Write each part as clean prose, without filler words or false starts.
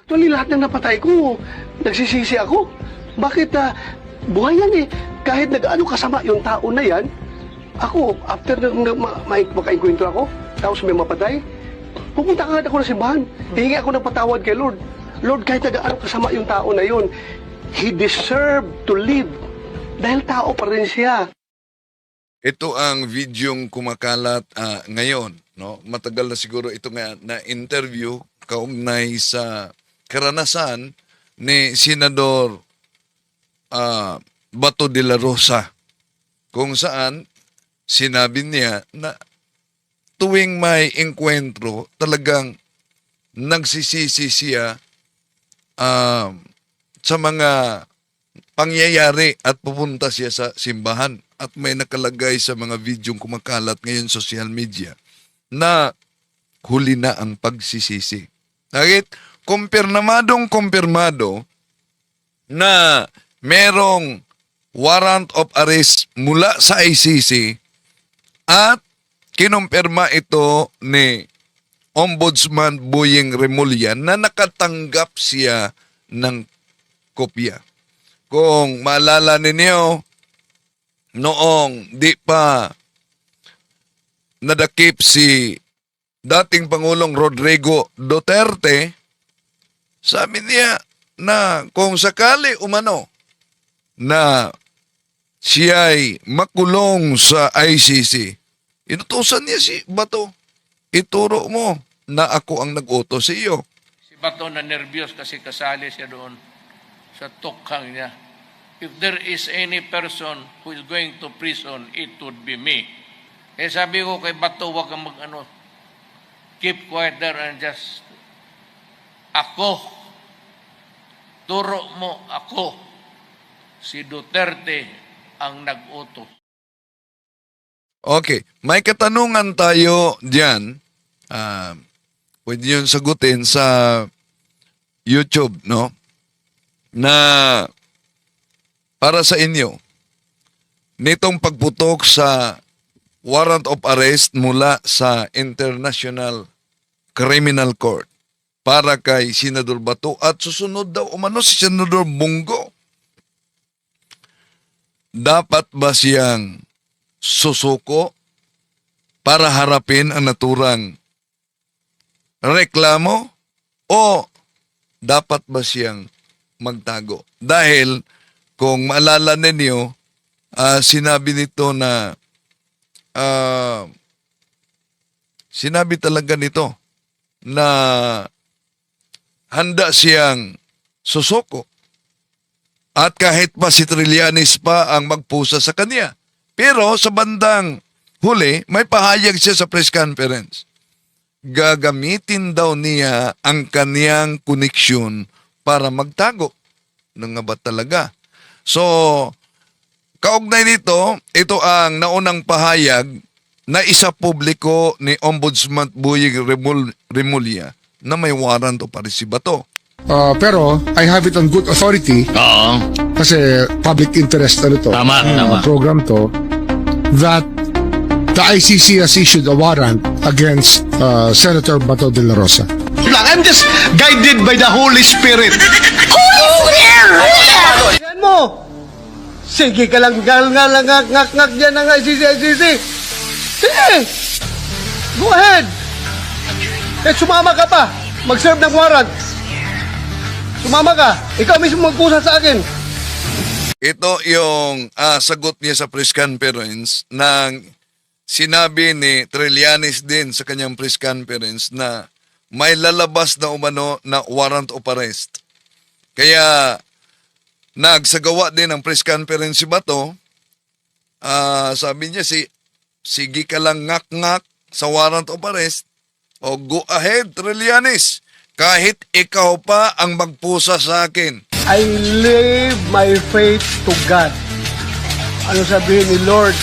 Actually, lahat ng napatay ko, nagsisisi ako. Bakit buhay yan eh. Kahit nag-ano kasama yung tao na yan, ako, after makainkwentro ako, tapos may mapatay, pupunta agad ako ng simbahan. Hihingi ako ng patawad kay Lord. Lord, kahit nag-ano kasama yung tao na yun, he deserved to live. Dahil tao pa rin siya. Ito ang videong kumakalat ngayon. No? Matagal na siguro ito nga na interview kaugnay sa karanasan ni Senador Bato de la Rosa, kung saan sinabi niya na tuwing may engkwentro, talagang nagsisisi siya sa mga pangyayari at pupunta siya sa simbahan. At may nakalagay sa mga videong kumakalat ngayon sa social media na huli na ang pagsisisi. Bakit? Kumpirmado na merong warrant of arrest mula sa ICC at kinumpirma ito ni Ombudsman Boying Remulla na nakatanggap siya ng kopya. Kung maalala ninyo, noong di pa nadakip si dating Pangulong Rodrigo Duterte, sabi niya na kung sakali umano na siya'y makulong sa ICC, inutusan niya si Bato, ituro mo na ako ang nag-utos sa iyo. Si Bato na nervyos kasi kasali siya doon sa tukhang niya. If there is any person who is going to prison, it would be me. Eh sabi ko kay Bato, wag kang mag-ano, keep quiet there and just, ako, turo mo ako, si Duterte ang nag-utos. Okay, may katanungan tayo diyan. Pwede yun sagutin sa YouTube, no? Na para sa inyo, nitong pagputok sa warrant of arrest mula sa International Criminal Court para kay Senador Bato at susunod daw umano si Senador Bongo. Dapat ba siyang susuko para harapin ang naturang reklamo o dapat ba siyang magtago? Dahil kung maalala ninyo, sinabi nito na sinabi talaga nito na handa siyang susuko. At kahit pa si Trillanes pa ang magpusa sa kanya. Pero sa bandang huli, may pahayag siya sa press conference. Gagamitin daw niya ang kaniyang koneksyon para magtago. Nang nga ba talaga? So, kaugnay nito, ito ang naunang pahayag na isa publiko ni Ombudsman Boying Remulla na may warrant o arrest si Bato. Pero I have it on good authority. Oo. Kasi public interest ano to. Tama. Program to that the ICC has issued a warrant against Senator Bato de la Rosa. I'm just guided by the Holy Spirit. Yan mo! Sige ka lang, ngak dyan ng ICC. Sige! Go ahead! Eh, sumama ka pa. Mag-serve ng warrant. Sumama ka. Ikaw mismo magpusa sa akin. Ito yung sagot niya sa press conference ng sinabi ni Trillanes din sa kanyang press conference na may lalabas na umano na warrant of arrest. Kaya nagsagawa din ng press conference si Bato. Sabi niya sige ka lang ngak sa warrant of arrest o go ahead Trillanes. Kahit ikaw pa ang magpusa sa akin. I live my faith to God. Ano sabihin ni Lord?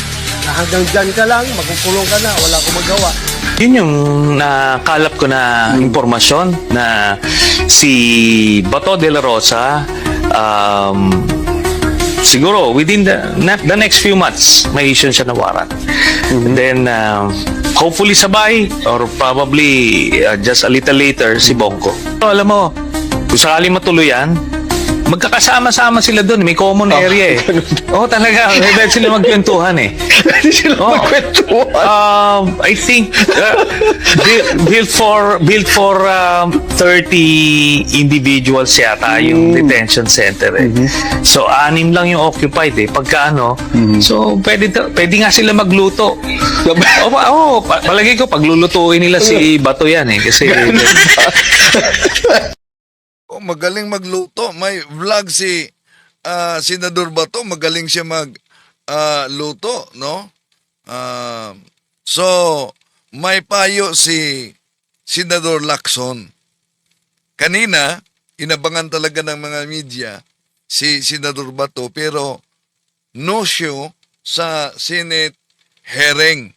Na hanggang dyan ka lang, makukulong ka na, wala akong magawa. Yun yung nakalap ko na impormasyon na si Bato de la Rosa, siguro within the next few months, may issue siya na warrant. And then, hopefully sabay or probably just a little later si Bongo. So, alam mo, Kung sakali matuloy yan, magkakasama-sama sila doon. May common area eh. Oo, talaga. May pwede sila magkwentuhan eh. Pwede sila magkwentuhan. I think built for 30 individuals yata yung detention center eh. So 6 lang yung occupied eh. Pagka ano, so pwede nga sila magluto. Palagi ko paglulutuin nila si Bato yan eh kasi Oh, magaling magluto. May vlog si Senador Bato, magaling siya luto, no? So, may payo si Senador Lacson. Kanina, inabangan talaga ng mga media si Senador Bato, pero no show sa Senate hearing.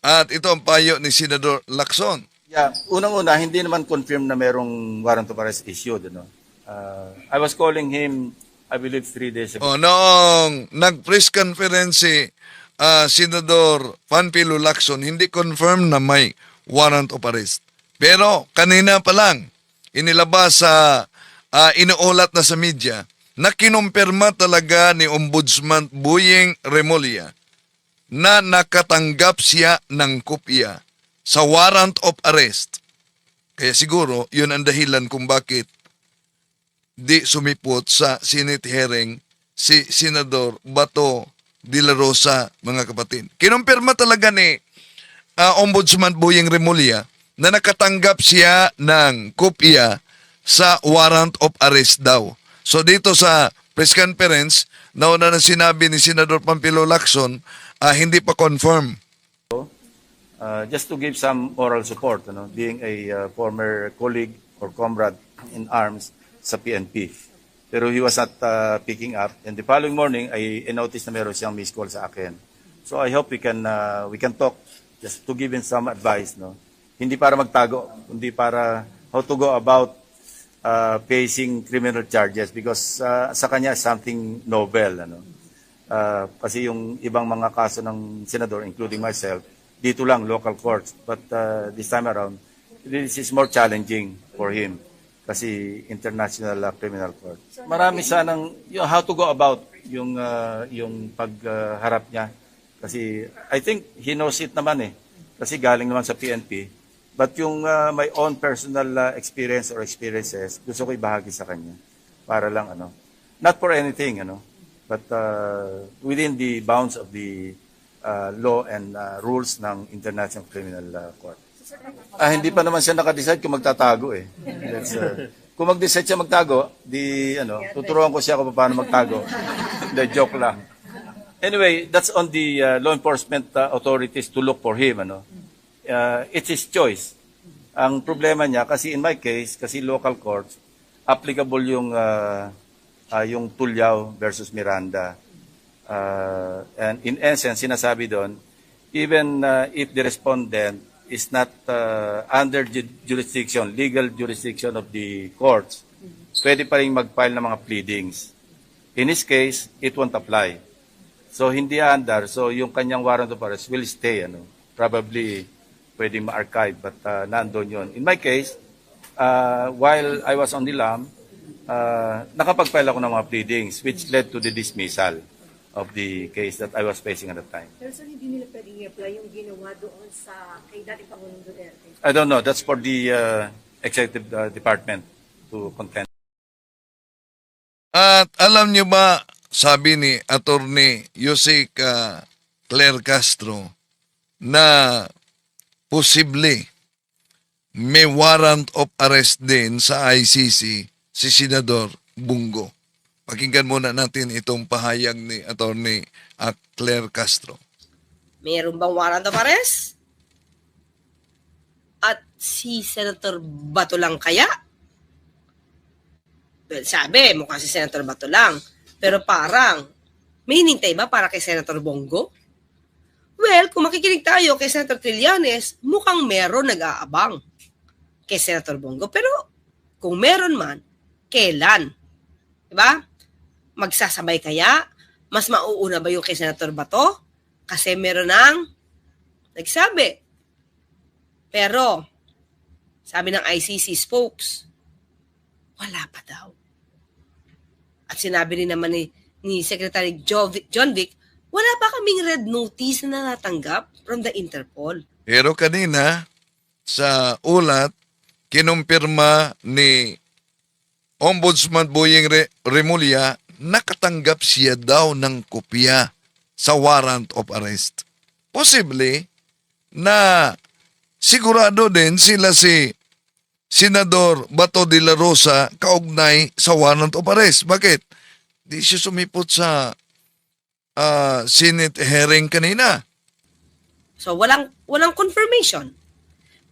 At ito ang payo ni Senador Lacson. Yeah, unang-una, hindi naman confirm na merong warrant of arrest issued. Ano? I was calling him, I believe, 3 days ago. O, noong nag-press conference si Senador Panfilo Lacson, hindi confirm na may warrant of arrest. Pero kanina pa lang, inilabas sa inuulat na sa media na kinumpirma talaga ni Ombudsman Boyeng Remulla na nakatanggap siya ng kopya sa warrant of arrest. Kaya siguro, yun ang dahilan kung bakit di sumipot sa Senate hearing si Senador Bato de la Rosa, mga kapatid. Kinumpirma talaga ni Ombudsman Boyeng Remulla na nakatanggap siya ng kopya sa warrant of arrest daw. So dito sa press conference, nauna na sinabi ni Senador Panfilo Lacson, hindi pa confirm. Just to give some moral support, being a former colleague or comrade in arms sa PNP. Pero he was not picking up. And the following morning, I noticed na meron siyang missed call sa akin. So I hope we can talk just to give him some advice. No? Hindi para magtago, hindi para how to go about facing criminal charges because sa kanya something novel. Kasi yung ibang mga kaso ng senador, including myself, dito lang, local courts. But this time around, this is more challenging for him kasi international criminal court. Marami sanang how to go about yung pagharap niya. Kasi I think he knows it naman eh. Kasi galing naman sa PNP. But yung my own personal experience or experiences, gusto ko ibahagi sa kanya. Para lang, not for anything, but within the bounds of the law and rules ng International Criminal Court. Hindi pa naman siya nakadecide kung magtatago eh. Kung mag-decide siya magtago, tuturuan ko siya kung paano magtago. The joke lang. Anyway, that's on the law enforcement authorities to look for him. It's his choice. Ang problema niya, kasi in my case, kasi local courts, applicable yung Tulyaw versus Miranda. And in essence, sinasabi doon, even if the respondent is not under jurisdiction, legal jurisdiction of the courts, pwede pa rin mag-file ng mga pleadings. In this case, it won't apply. So, hindi under. So, yung kanyang warrant of arrest will stay. Probably, pwedeng ma-archive, but nandun yun. In my case, while I was on the lam, nakapag-file ako ng mga pleadings, which led to the dismissal of the case that I was facing at the time. Pero sir, hindi nila pwedeng i-apply yung ginawa doon sa kay dating Pangulong Duterte? I don't know. That's for the executive department to contend. At alam niyo ba, sabi ni Attorney Yusek Claire Castro, na posible may warrant of arrest din sa ICC si Senador Bungo. Pakinggan muna natin itong pahayag ni Attorney Claire Castro. Mayroon bang warrant of arrest? At si Senator Bato lang kaya? Well, sabi, mukhang si Senator Bato lang. Pero parang, may hinintay ba para kay Senator Bongo? Well, kung makikinig tayo kay Senator Trillanes, mukhang meron nag-aabang kay Senator Bongo. Pero kung meron man, kailan? Diba? Magsasabay kaya? Mas mauuna ba yung kay Senator Bato? Kasi meron ng nagsabi. Pero, sabi ng ICC spokes, Wala pa daw. At sinabi rin naman ni Secretary John Vic, wala pa kaming red notice na natanggap from the Interpol. Pero kanina, sa ulat, kinumpirma ni Ombudsman Boying Remulla, nakatanggap siya daw ng kopya sa warrant of arrest. Posible na sigurado din sila si Senador Bato de la Rosa kaugnay sa warrant of arrest. Bakit? Di siya sumipot sa Senate hearing kanina. So walang confirmation.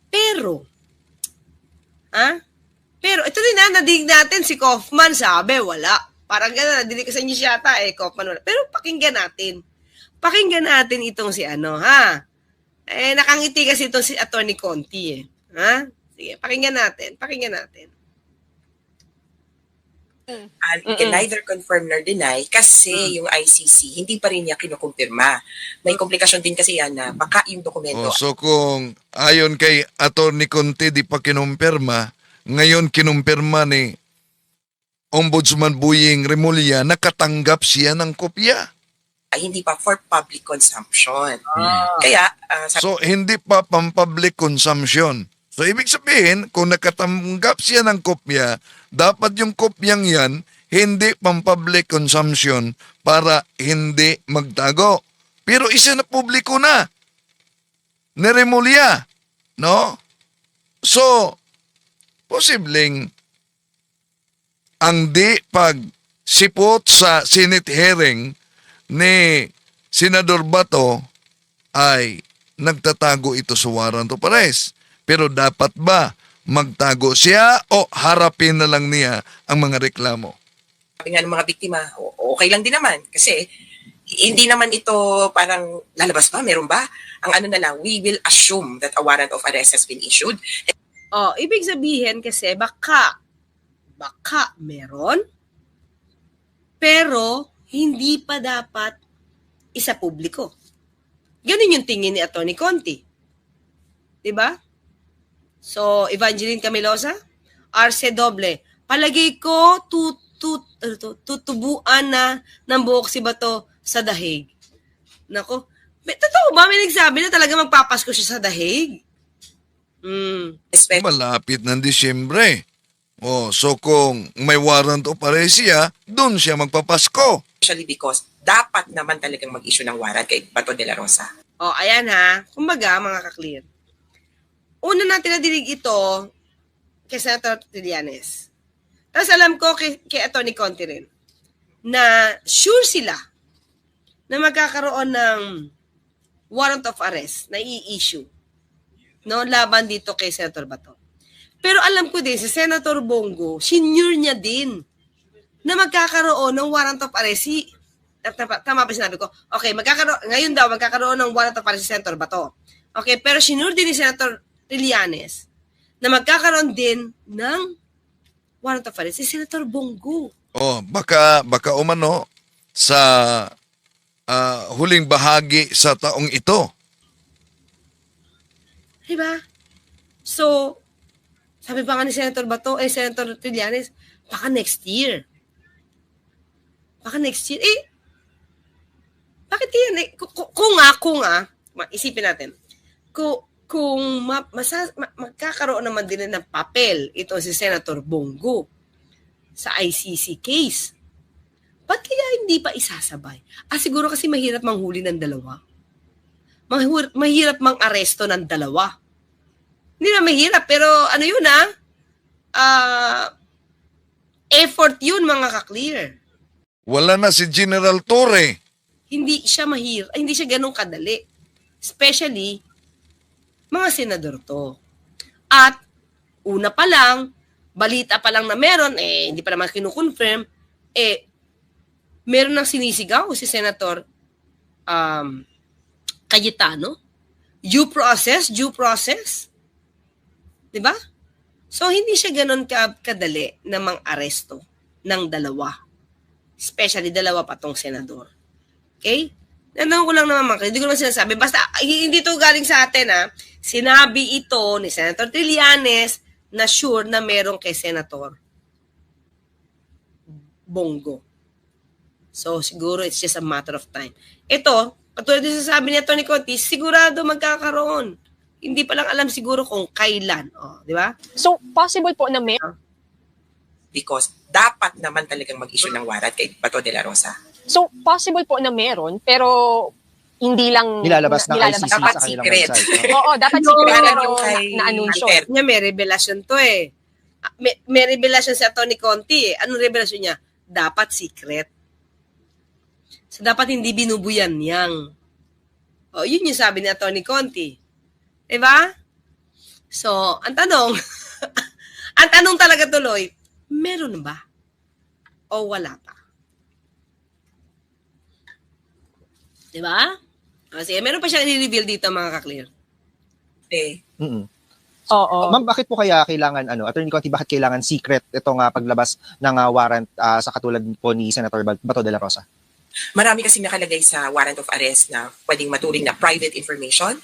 Pero ito din nadinig natin si Kaufman, sabi wala. Parang gano'n, nadinig ko sa inyo siya ata Kaufman wala. Pero pakinggan natin. Pakinggan natin itong si nakangiti kasi itong si Attorney Conti Sige, pakinggan natin. You can neither confirm nor deny kasi yung ICC hindi pa rin niya kinukumpirma. May komplikasyon din kasi yan na baka yung dokumento. So kung ayon kay Attorney Conte di pa kinumpirma, ngayon kinumpirma ni Ombudsman Boying Remulla, nakatanggap siya ng kopya. Ay, hindi pa for public consumption. Kaya, So hindi pa pang-public consumption. So ibig sabihin, kung nakatanggap siya ng kopya, dapat yung kopyang yan hindi pang-public consumption para hindi magtago. Pero isa na publiko na ni Remulla, no? So, posibleng ang di pagsipot sa Senate hearing ni Senador Bato ay nagtatago ito sa warrant of arrest. Pero dapat ba magtago siya o harapin na lang niya ang mga reklamo? sabi nga ng mga biktima, okay lang din naman. Kasi hindi naman ito parang lalabas ba, meron ba? Ang ano na lang, we will assume that a warrant of arrest has been issued. Ibig sabihin kasi baka meron, pero hindi pa dapat isa publiko. Ganun yung tingin ni Atty. Conti. Diba? So, Evangeline Camilosa, Arce Doble, palagay ko tutubuan na ng buhok si Bato sa dahig. Nako, totoo ba? May nagsabi na talaga magpapasko siya sa dahig? Malapit ng Disyembre. So kung may warrant of arrest siya, doon siya magpapasko. Especially because dapat naman talagang mag-issue ng warrant kay Bato de la Rosa. Ayan ha. Kumbaga, mga ka-clear. Una natin nadinig ito kay Senator Trillanes. Tapos alam ko kay Atty. Conti rin na sure sila na magkakaroon ng warrant of arrest na i-issue laban dito kay Senator Bato. Pero alam ko din, si Senator Bongo, senior niya din na magkakaroon ng warrant of arrest. Tama ba sinabi ko? Okay, ngayon daw magkakaroon ng warrant of arrest si Senator Bato. Okay, pero senior din ni Senator Trillanes na magkakaroon din ng warrant of arrest si Senator Bongo. Baka umano sa huling bahagi sa taong ito. Diba? So, sabi pa nga ni Senator Bato, Senator Trillanes, baka next year. Bakit yan? Kung isipin natin, kung magkakaroon naman din ng papel ito si Senator Bongo sa ICC case, ba't kaya hindi pa isasabay? Siguro kasi mahirap manghuli ng dalawa. Mahirap mang-aresto ng dalawa. Hindi na mahirap, pero ano yun effort yun, mga ka-clear. Wala na si General Torre. Hindi siya hindi siya ganun kadali. Especially, mga senador to. At, una pa lang, balita pa lang na meron, hindi pa naman kinukonfirm, meron nang sinisigaw si Senator Cayetano. Due process. Diba? So, hindi siya ganun kadali na mang-aresto ng dalawa. Especially dalawa pa tong senador. Okay? Nanong ko lang naman, hindi ko naman sinasabi. Basta, hindi to galing sa atin, Sinabi ito ni Senator Trillanes na sure na meron kay Senator Bongo. So, siguro it's just a matter of time. Ito, katulad din sa sabi ni Tony Conti, sigurado magkakaroon. Hindi pa lang alam siguro kung kailan. Oh, di ba? So, possible po na may because dapat naman talagang mag-issue ng warrant kay Bato de la Rosa. So, possible po na meron, pero hindi lang Nilalabas ng ICC Dapat sa kanilang secret. website. Oo, dapat No, secret parang pero yung kay na-anunsyo. Alter. Niya may revelasyon to eh. May revelasyon si Tony Conti eh. Anong revelasyon niya? Dapat secret. So, dapat hindi binubuyan niyang. O, yun yung sabi ni Tony Conti. Diba? So, ang tanong, ang tanong talaga tuloy, meron ba? O wala pa? Diba? Kasi meron pa siyang i-reveal dito mga ka-clear. Mm-mm. Oo. Ma'am, bakit po kaya kailangan, Attorney Conti, bakit kailangan secret itong paglabas ng warrant sa katulad po ni Senator Bato de la Rosa? Marami kasi nakalagay sa warrant of arrest na pwedeng maturing na private information.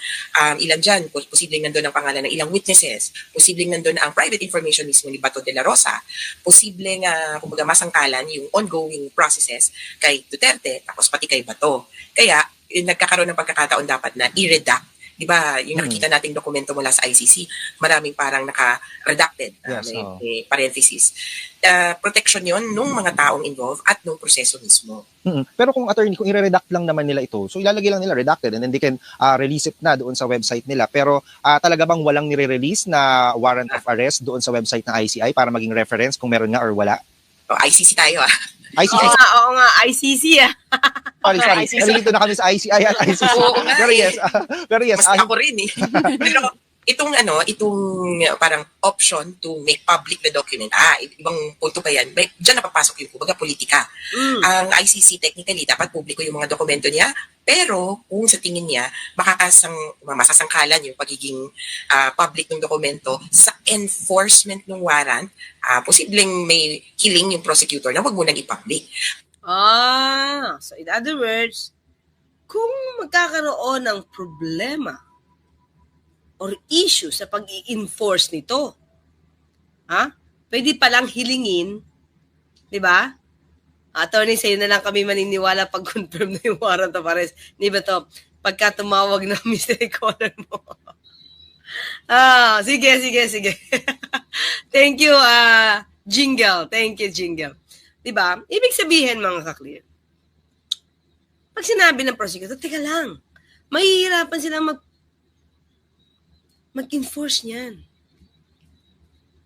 Ilan dyan, posibleng nandun ang pangalan ng ilang witnesses, posibleng nandun ang private information mismo ni Bato de la Rosa, posibleng, kumbaga masangkalan yung ongoing processes kay Duterte, tapos pati kay Bato. Kaya, nagkakaroon ng pagkakataon dapat na i-redact. Di ba, yung nakikita nating dokumento mula sa ICC, maraming parang naka-redacted, Yes, may parenthesis. Protection yon nung mga taong involved at nung proseso mismo. Mm-mm. Pero kung attorney, kung i-redact lang naman nila ito, so ilalagay lang nila redacted and then they can release it na doon sa website nila. Pero talaga bang walang nire-release na warrant of arrest doon sa website ng ICI para maging reference kung meron nga or wala? O, ICC tayo ICI, Oo nga, ICC ah. sorry. ICC. Nalilito na kami sa ICI at ICC. Oo nga Pero yes, Mas ako rin eh. Pero itong parang option to make public the document, ibang punto pa yan, dyan napapasok yung kumbaga politika. Ang ICC technically dapat publiko yung mga dokumento niya, pero kung sa tingin niya masasangkalan yung pagiging public ng dokumento sa enforcement ng warrant, posibleng may hiling yung prosecutor na wag mo nang i-public. So in other words, kung magkakaroon ng problema or issue sa pag-i-enforce nito, pwede palang hilingin, di ba? Attorney, sa'yo na lang kami maniniwala pag confirm na yung warrant of arrest. Di ba to? Pagka tumawag na mystery caller mo. Sige. Thank you, Jingle. Thank you, Jingle. Di ba? Ibig sabihin, mga ka-clear, pag sinabi ng prosecutor, teka lang, mahihirapan sila mag-enforce niyan.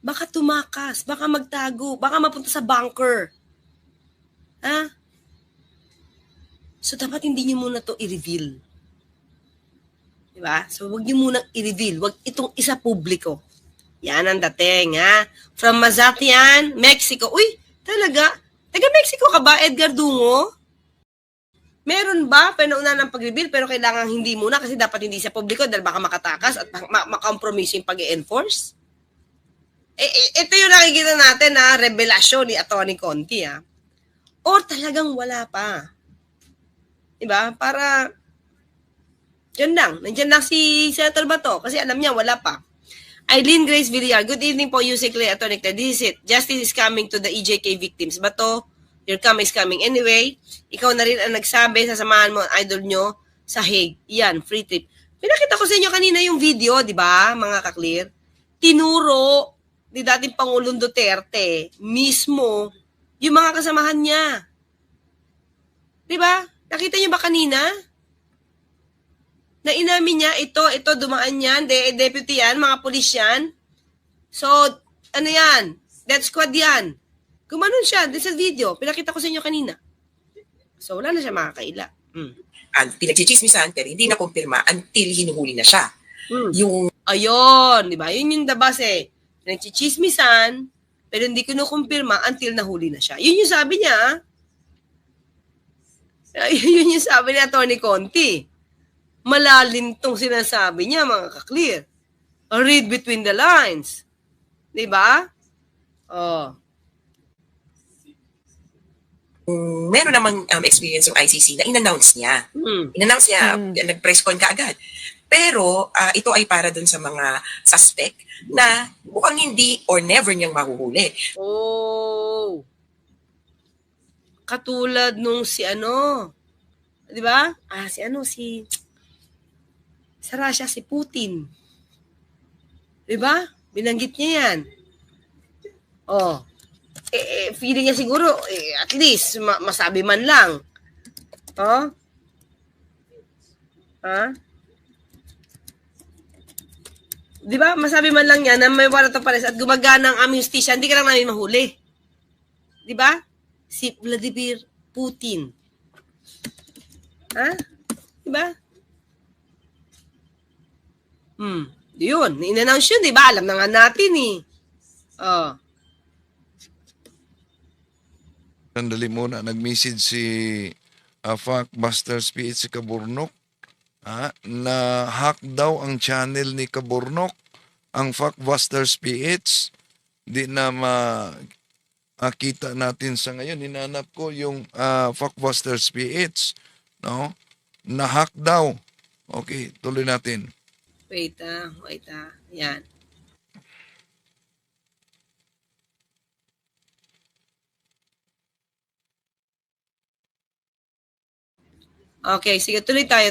Baka tumakas, baka magtago, baka mapunta sa bunker. So, dapat hindi niyo muna to i-reveal. Diba? So, wag niyo muna i-reveal. Wag itong isa publiko. Yan ang dating, From Mazatian, Mexico. Uy, talaga? Taga-Mexico ka ba, Edgar Dungo? Meron ba panauna ng pag-reveal pero kailangan hindi muna kasi dapat hindi sa publiko dahil baka makatakas at makompromise yung pag-enforce? Ito yung nakikita natin na revelasyon ni Atty. Conti. Or talagang wala pa. Diba? Para nandiyan lang si Senator Bato kasi alam niya wala pa. Eileen Grace Villar, good evening po, Yusek Lee, Atty. Claire. This is it. Justice is coming to the EJK victims. Bato, your come is coming anyway. Ikaw na rin ang nagsabi, sasamahan mo ang idol nyo sa Hague. Yan, free trip. Pinakita ko sa inyo kanina yung video, di ba, mga ka-clear? Tinuro ni dating Pangulong Duterte mismo yung mga kasamahan niya. Di ba? Nakita niyo ba kanina? Na inamin niya, ito, dumaan yan, deputy yan, mga pulis yan. So, ano yan? Death squad yan. Gumanon siya, din sa video. Pinakita ko sa inyo kanina. So, wala na siya makakaila. Pinagchichismisan pero hindi na kumpirma until hinuhuli na siya. Ayun, di ba? Yun yung dabas eh. Pinagchichismisan, pero hindi ko kumpirma until nahuli na siya. Yun yung sabi niya. Yun yung sabi ni Atty. Conti. Malalim tong sinasabi niya, mga ka-clear. Read between the lines. Di ba? Meron namang experience yung ICC na in-announce niya. In-announce niya, nag-press con ka agad. Pero ito ay para dun sa mga suspect na mukhang hindi or never niyang mahuhuli. Katulad nung si ano, 'di ba? Sa Russia, si Putin. 'Di ba? Binanggit niya 'yan. Oh. Feeling niya siguro, at least, masabi man lang. Oh? Ha? Di ba? Masabi man lang niya na may warrant of arrest at gumagana ang aming justisya, hindi ka lang namin mahuli. Di ba? Si Vladimir Putin. Ha? Di ba? Yun. In-announce yun, di ba? Alam na nga natin eh. Oh. Sandali muna, nag-message si Factbusters PH si Kaburnok na hack daw ang channel ni Kaburnok, ang Factbusters PH. Di na makita natin sa ngayon. Hinanap ko yung Factbusters PH. No? Na-hack daw. Okay, tuloy natin. Wait. Yan. Okay, sige, tuloy tayo.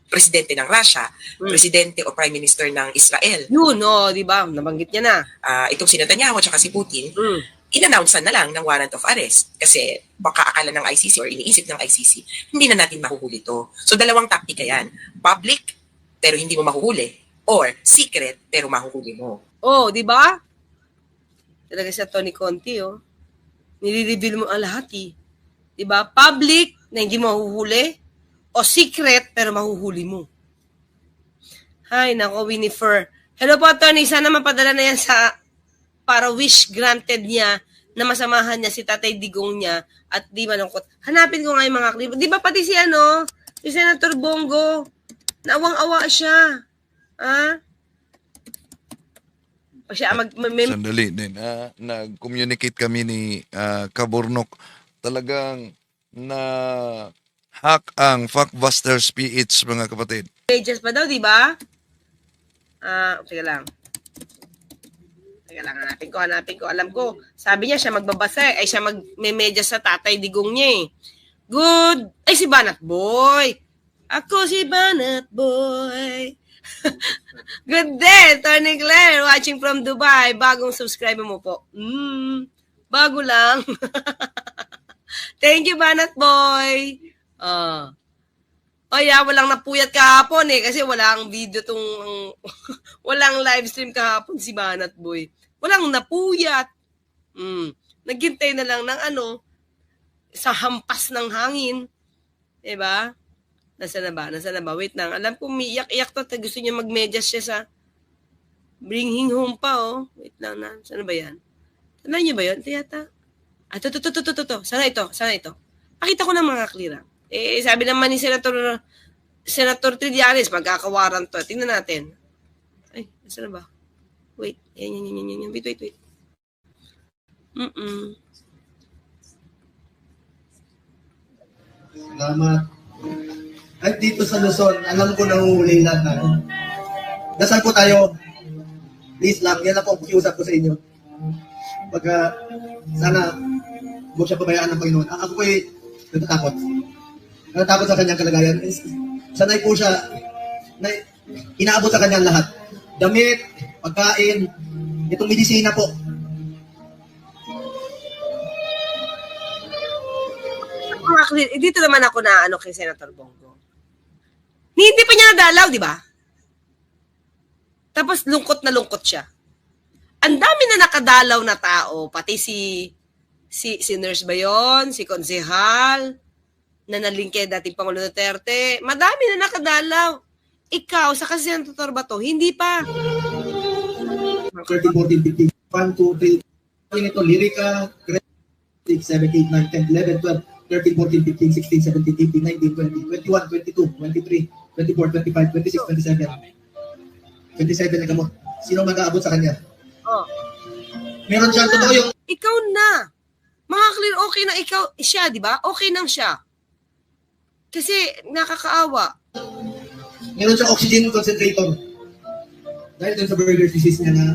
Presidente ng Russia, presidente o prime minister ng Israel. Yun, di ba? Nabanggit niya na. Itong si Netanyahu at si Putin, in-announce na lang ng warrant of arrest kasi baka akala ng ICC or iniisip ng ICC, hindi na natin mahuhuli to. So dalawang taktika yan. Public, pero hindi mo mahuhuli. Or secret, pero mahuhuli mo. Oh, di ba? Talaga sa Tony Conti, nire-reveal mo ang lahat, Di ba? Public, na hindi mo mahuhuli. O secret, pero mahuhuli mo. Hay, nako, Winifred. Hello po, Tony. Sana mapadala na yan para wish granted niya na masamahan niya si Tatay Digong niya at di malungkot. Hanapin ko nga yung mga clip. Di ba pati si Senator Bongo, nawang-awa siya. Sandali din. Nag-communicate kami ni Kaburnok. Talagang hack ang Factbusters PH, mga kapatid. Pages pa daw, di ba? Teka lang, hanapin ko. Alam ko, sabi niya siya magbabasa, siya magme-medyas sa Tatay Digong niya Good. Si Banat Boy. Ako si Banat Boy. Good day, Tony Claire, watching from Dubai. Bagong subscriber mo po. Bago lang. Thank you, Banat Boy. Walang napuyat kahapon kasi walang video walang live stream kahapon si Banat Boy. Walang napuyat. Naghintay na lang ng sa hampas ng hangin. Diba? Nasaan na ba? Wait lang. Alam ko umiiyak-iyak to. Gusto niya mag-medyas siya sa bringing home pa, Wait lang na. Saan ba yan? Saan niyo ba yun? Tiyata. Ito. Sana ito. Pakita ko ng mga clear. Sabi naman ni Senator Trillanes, magkakawaran to. Tingnan natin. Nasaan na ba? Wait. Yan. Wait. Salamat. At dito sa Luzon, alam ko nahuhuli lahat Dasal po tayo. Please lang, yan lang po ang pakiusap ko sa inyo. Pagka, sana, huwag siya pabayaan ng Panginoon. Ako po ay natatakot sa kanyang kalagayan. Sanay po siya na inaabot sa kanyang lahat. Damit, pagkain, itong medisina po. Dito naman ako na kay Senator Bongo. Hindi pa niya nadalaw, di ba? Tapos lungkot na lungkot siya. Ang dami na nakadalaw na tao, pati si Nurse ba yun? Si Konsehal, na nalingke dating Pangulo Duterte. Madami na nakadalaw. Ikaw, sa kasi Senator Bato, hindi pa. 13, 14, 15, 1, 2, 3. Ito, Lyrica, 6, 7, 8, 9, 10, 11, 12, 13, 14, 15, 16, 17, 18, 19, 20, 21, 22, 23, 24, 25, 26, 27. 27 na gamot. Sino mag-aabot sa kanya? Meron siya, totoo yung... Ikaw na. Mga clear, okay na siya, di ba? Okay nang siya. Kasi nakakaawa. Meron siyang oxygen concentrator. Dahil dun sa Buerger's disease niya na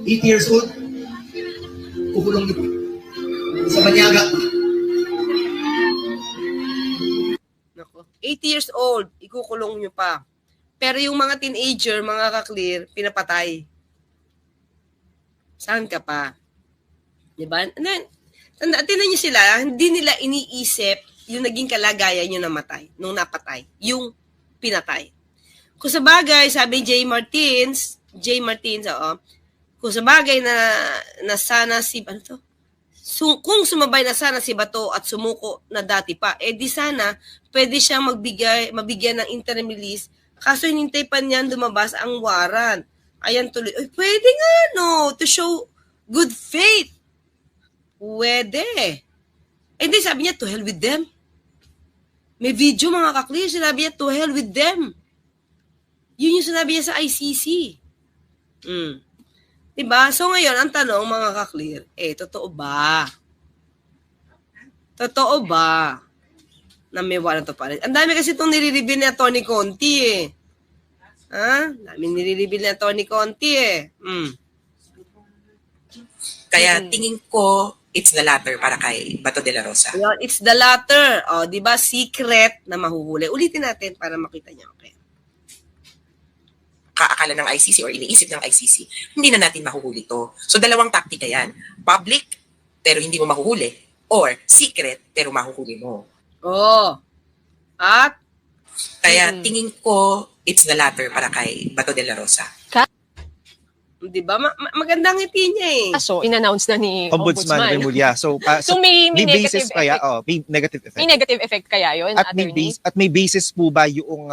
8 years old, kukulong Sa Banyaga. Nako, 80 years old, ikukulong nyo pa. Pero yung mga teenager, mga ka-clear, pinapatay. Saan ka pa? Diba? Tinan nyo sila, hindi nila iniisip yung naging kalagayan nyo namatay, nung napatay, yung pinatay. Kung sa bagay, sabi J. Martins, oo, kung sa bagay na sana si, ano to? Kung sumabay na sana si Bato at sumuko na dati pa, di sana pwede siyang mabigyan ng interim release. Kaso hinintay pa niyan lumabas ang warrant. Ayan tuloy. Ay, pwede nga, no, to show good faith. Pwede. Di sabi niya, to hell with them. May video, mga ka-clear, sinabi niya, to hell with them. Yun yung sinabi niya sa ICC. Diba? So ngayon, ang tanong, mga ka-clear, totoo ba? Totoo ba na may warrant of arrest? Ang dami kasi itong nire-reveal ni Atty. Conti Daming nire-reveal ni Atty. Conti Kaya tingin ko, it's the latter para kay Bato de la Rosa. Well, it's the latter. O, di ba? Secret na mahuhuli. Ulitin natin para makita niyo. Okay. Kaakala ng ICC or iniisip ng ICC, hindi na natin mahuhuli to. So, dalawang taktika yan. Public, pero hindi mo mahuhuli. Or secret, pero mahuhuli mo. Oh. At? Kaya tingin ko, it's the latter para kay Bato de la Rosa. Di ba? Magandang ngiti niya So, in-announce na ni Ombudsman Remulla. So, may basis negative kaya, effect. may negative effect. May negative effect kaya yun, At may basis po ba yung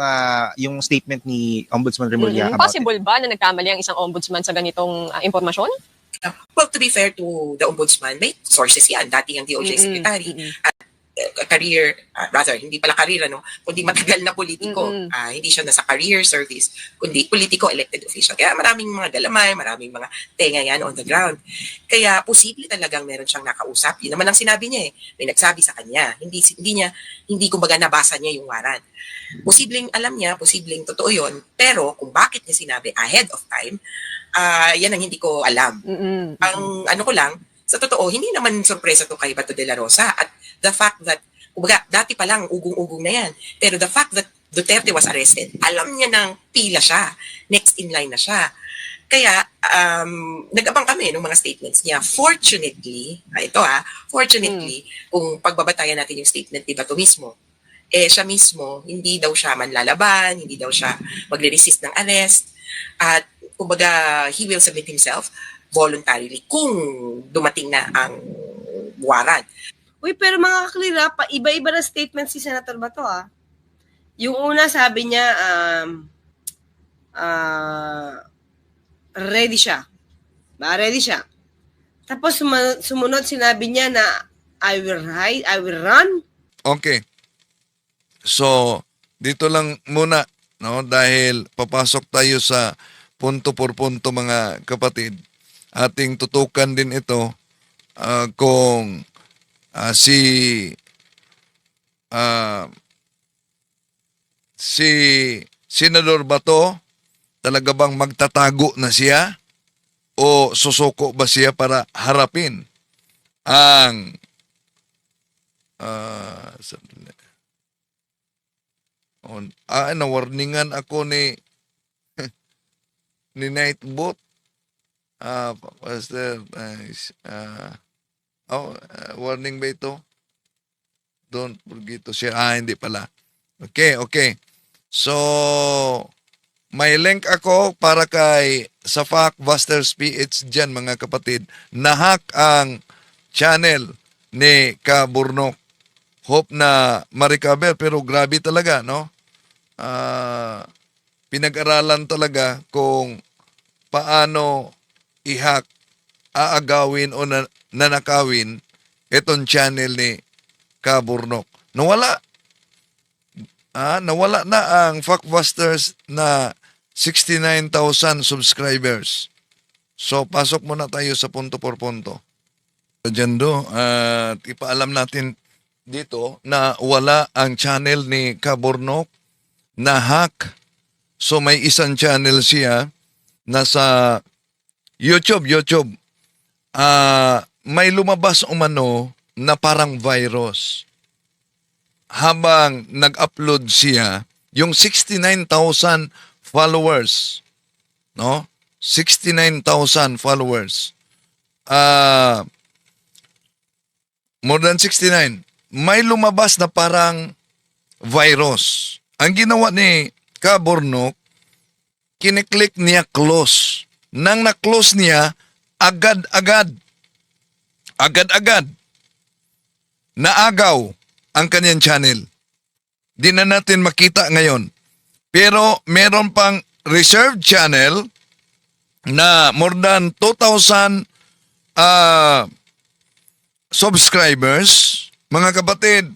statement ni Ombudsman Remulla about Possible ba na nagkamali ang isang ombudsman sa ganitong impormasyon? Well, to be fair to the ombudsman, may sources yan. Dati ang DOJ secretary. At career, rather, hindi pala career, kundi matagal na politiko. Hindi siya nasa career service, kundi politiko elected official. Kaya maraming mga galamay, maraming mga tenga yan on the ground. Kaya posible talagang meron siyang nakausap. Yun naman ang sinabi niya May nagsabi sa kanya. Hindi kumbaga nabasa niya yung warrant. Posibleng alam niya, posibleng totoo yun. Pero kung bakit niya sinabi ahead of time, yan ang hindi ko alam. Ang ano ko lang, sa totoo, hindi naman sorpresa to kay Bato de la Rosa. At the fact that, kumbaga, dati pa lang, ugong-ugong na yan. Pero the fact that Duterte was arrested, alam niya nang pila siya. Next in line na siya. Kaya, nag-abang kami ng mga statements niya. Fortunately, fortunately, kung pagbabatayan natin yung statement ni Bato mismo, siya mismo, hindi daw siya manlalaban, hindi daw siya magre-resist ng arrest, at kumbaga, he will submit himself voluntarily kung dumating na ang warrant. Uy, pero mga kaklira, iba-iba na statement si Senator Bato Yung una sabi niya, ready siya. Ready siya. Tapos sumunod sinabi niya na I will run. Okay. So, dito lang muna, dahil papasok tayo sa punto por punto, mga kapatid. Ating tutukan din ito kung si Senador Bato talaga bang magtatago na siya o susuko ba siya para harapin ang nawarningan ako ni Nightbot. Warning ba ito? Don't forget to share. Hindi pala. Okay. So, may link ako para sa Factbusters PH dyan, mga kapatid. Nahack ang channel ni Kaburnok. Hope na ma-recover, pero grabe talaga, pinag-aralan talaga kung paano i-hack, aagawin o nanakawin itong channel ni Kaburnok. Nawala na ang Factbusters na 69,000 subscribers. So, pasok muna tayo sa punto por punto. Jando, at ipaalam natin dito na wala ang channel ni Kaburnok na hack. So, may isang channel siya nasa YouTube. May lumabas umano na parang virus. Habang nag-upload siya, yung 69,000 followers, no? 69,000 followers. More than 69. May lumabas na parang virus. Ang ginawa ni Kabornok, kiniklik niya close. Nang na-close niya, agad-agad naagaw ang kanyang channel. Di na natin makita ngayon. Pero meron pang reserved channel na more than 2,000 subscribers. Mga kapatid,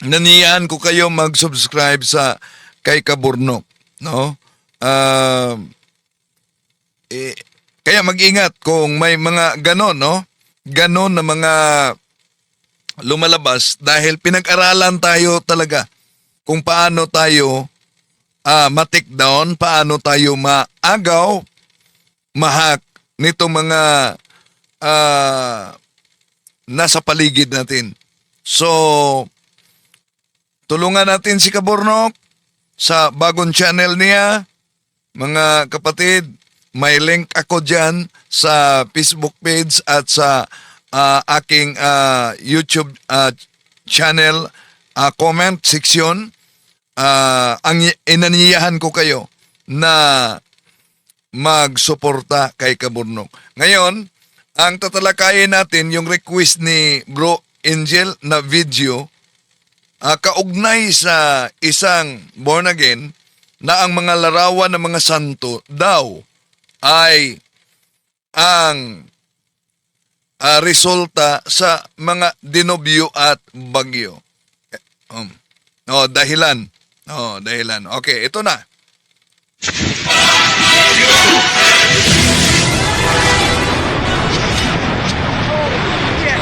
naniyahan ko kayo mag-subscribe sa kay Kabornok, no? Kaya mag-ingat kung may mga ganon, no? Ganon na mga lumalabas dahil pinag-aralan tayo talaga kung paano tayo ma-take down, paano tayo maagaw, mahak nitong mga nasa paligid natin. So, tulungan natin si Kabornok sa bagong channel niya. Mga kapatid, may link ako dyan sa Facebook page at sa aking YouTube channel comment section. Ang inaniyahan ko kayo na magsuporta kay Kabornok. Ngayon, ang tatalakayin natin yung request ni Bro Angel na video kaugnay sa isang born again na ang mga larawan ng mga santo daw ay ang resulta sa mga dinobyo at bagyo. Dahilan. Okay, ito na.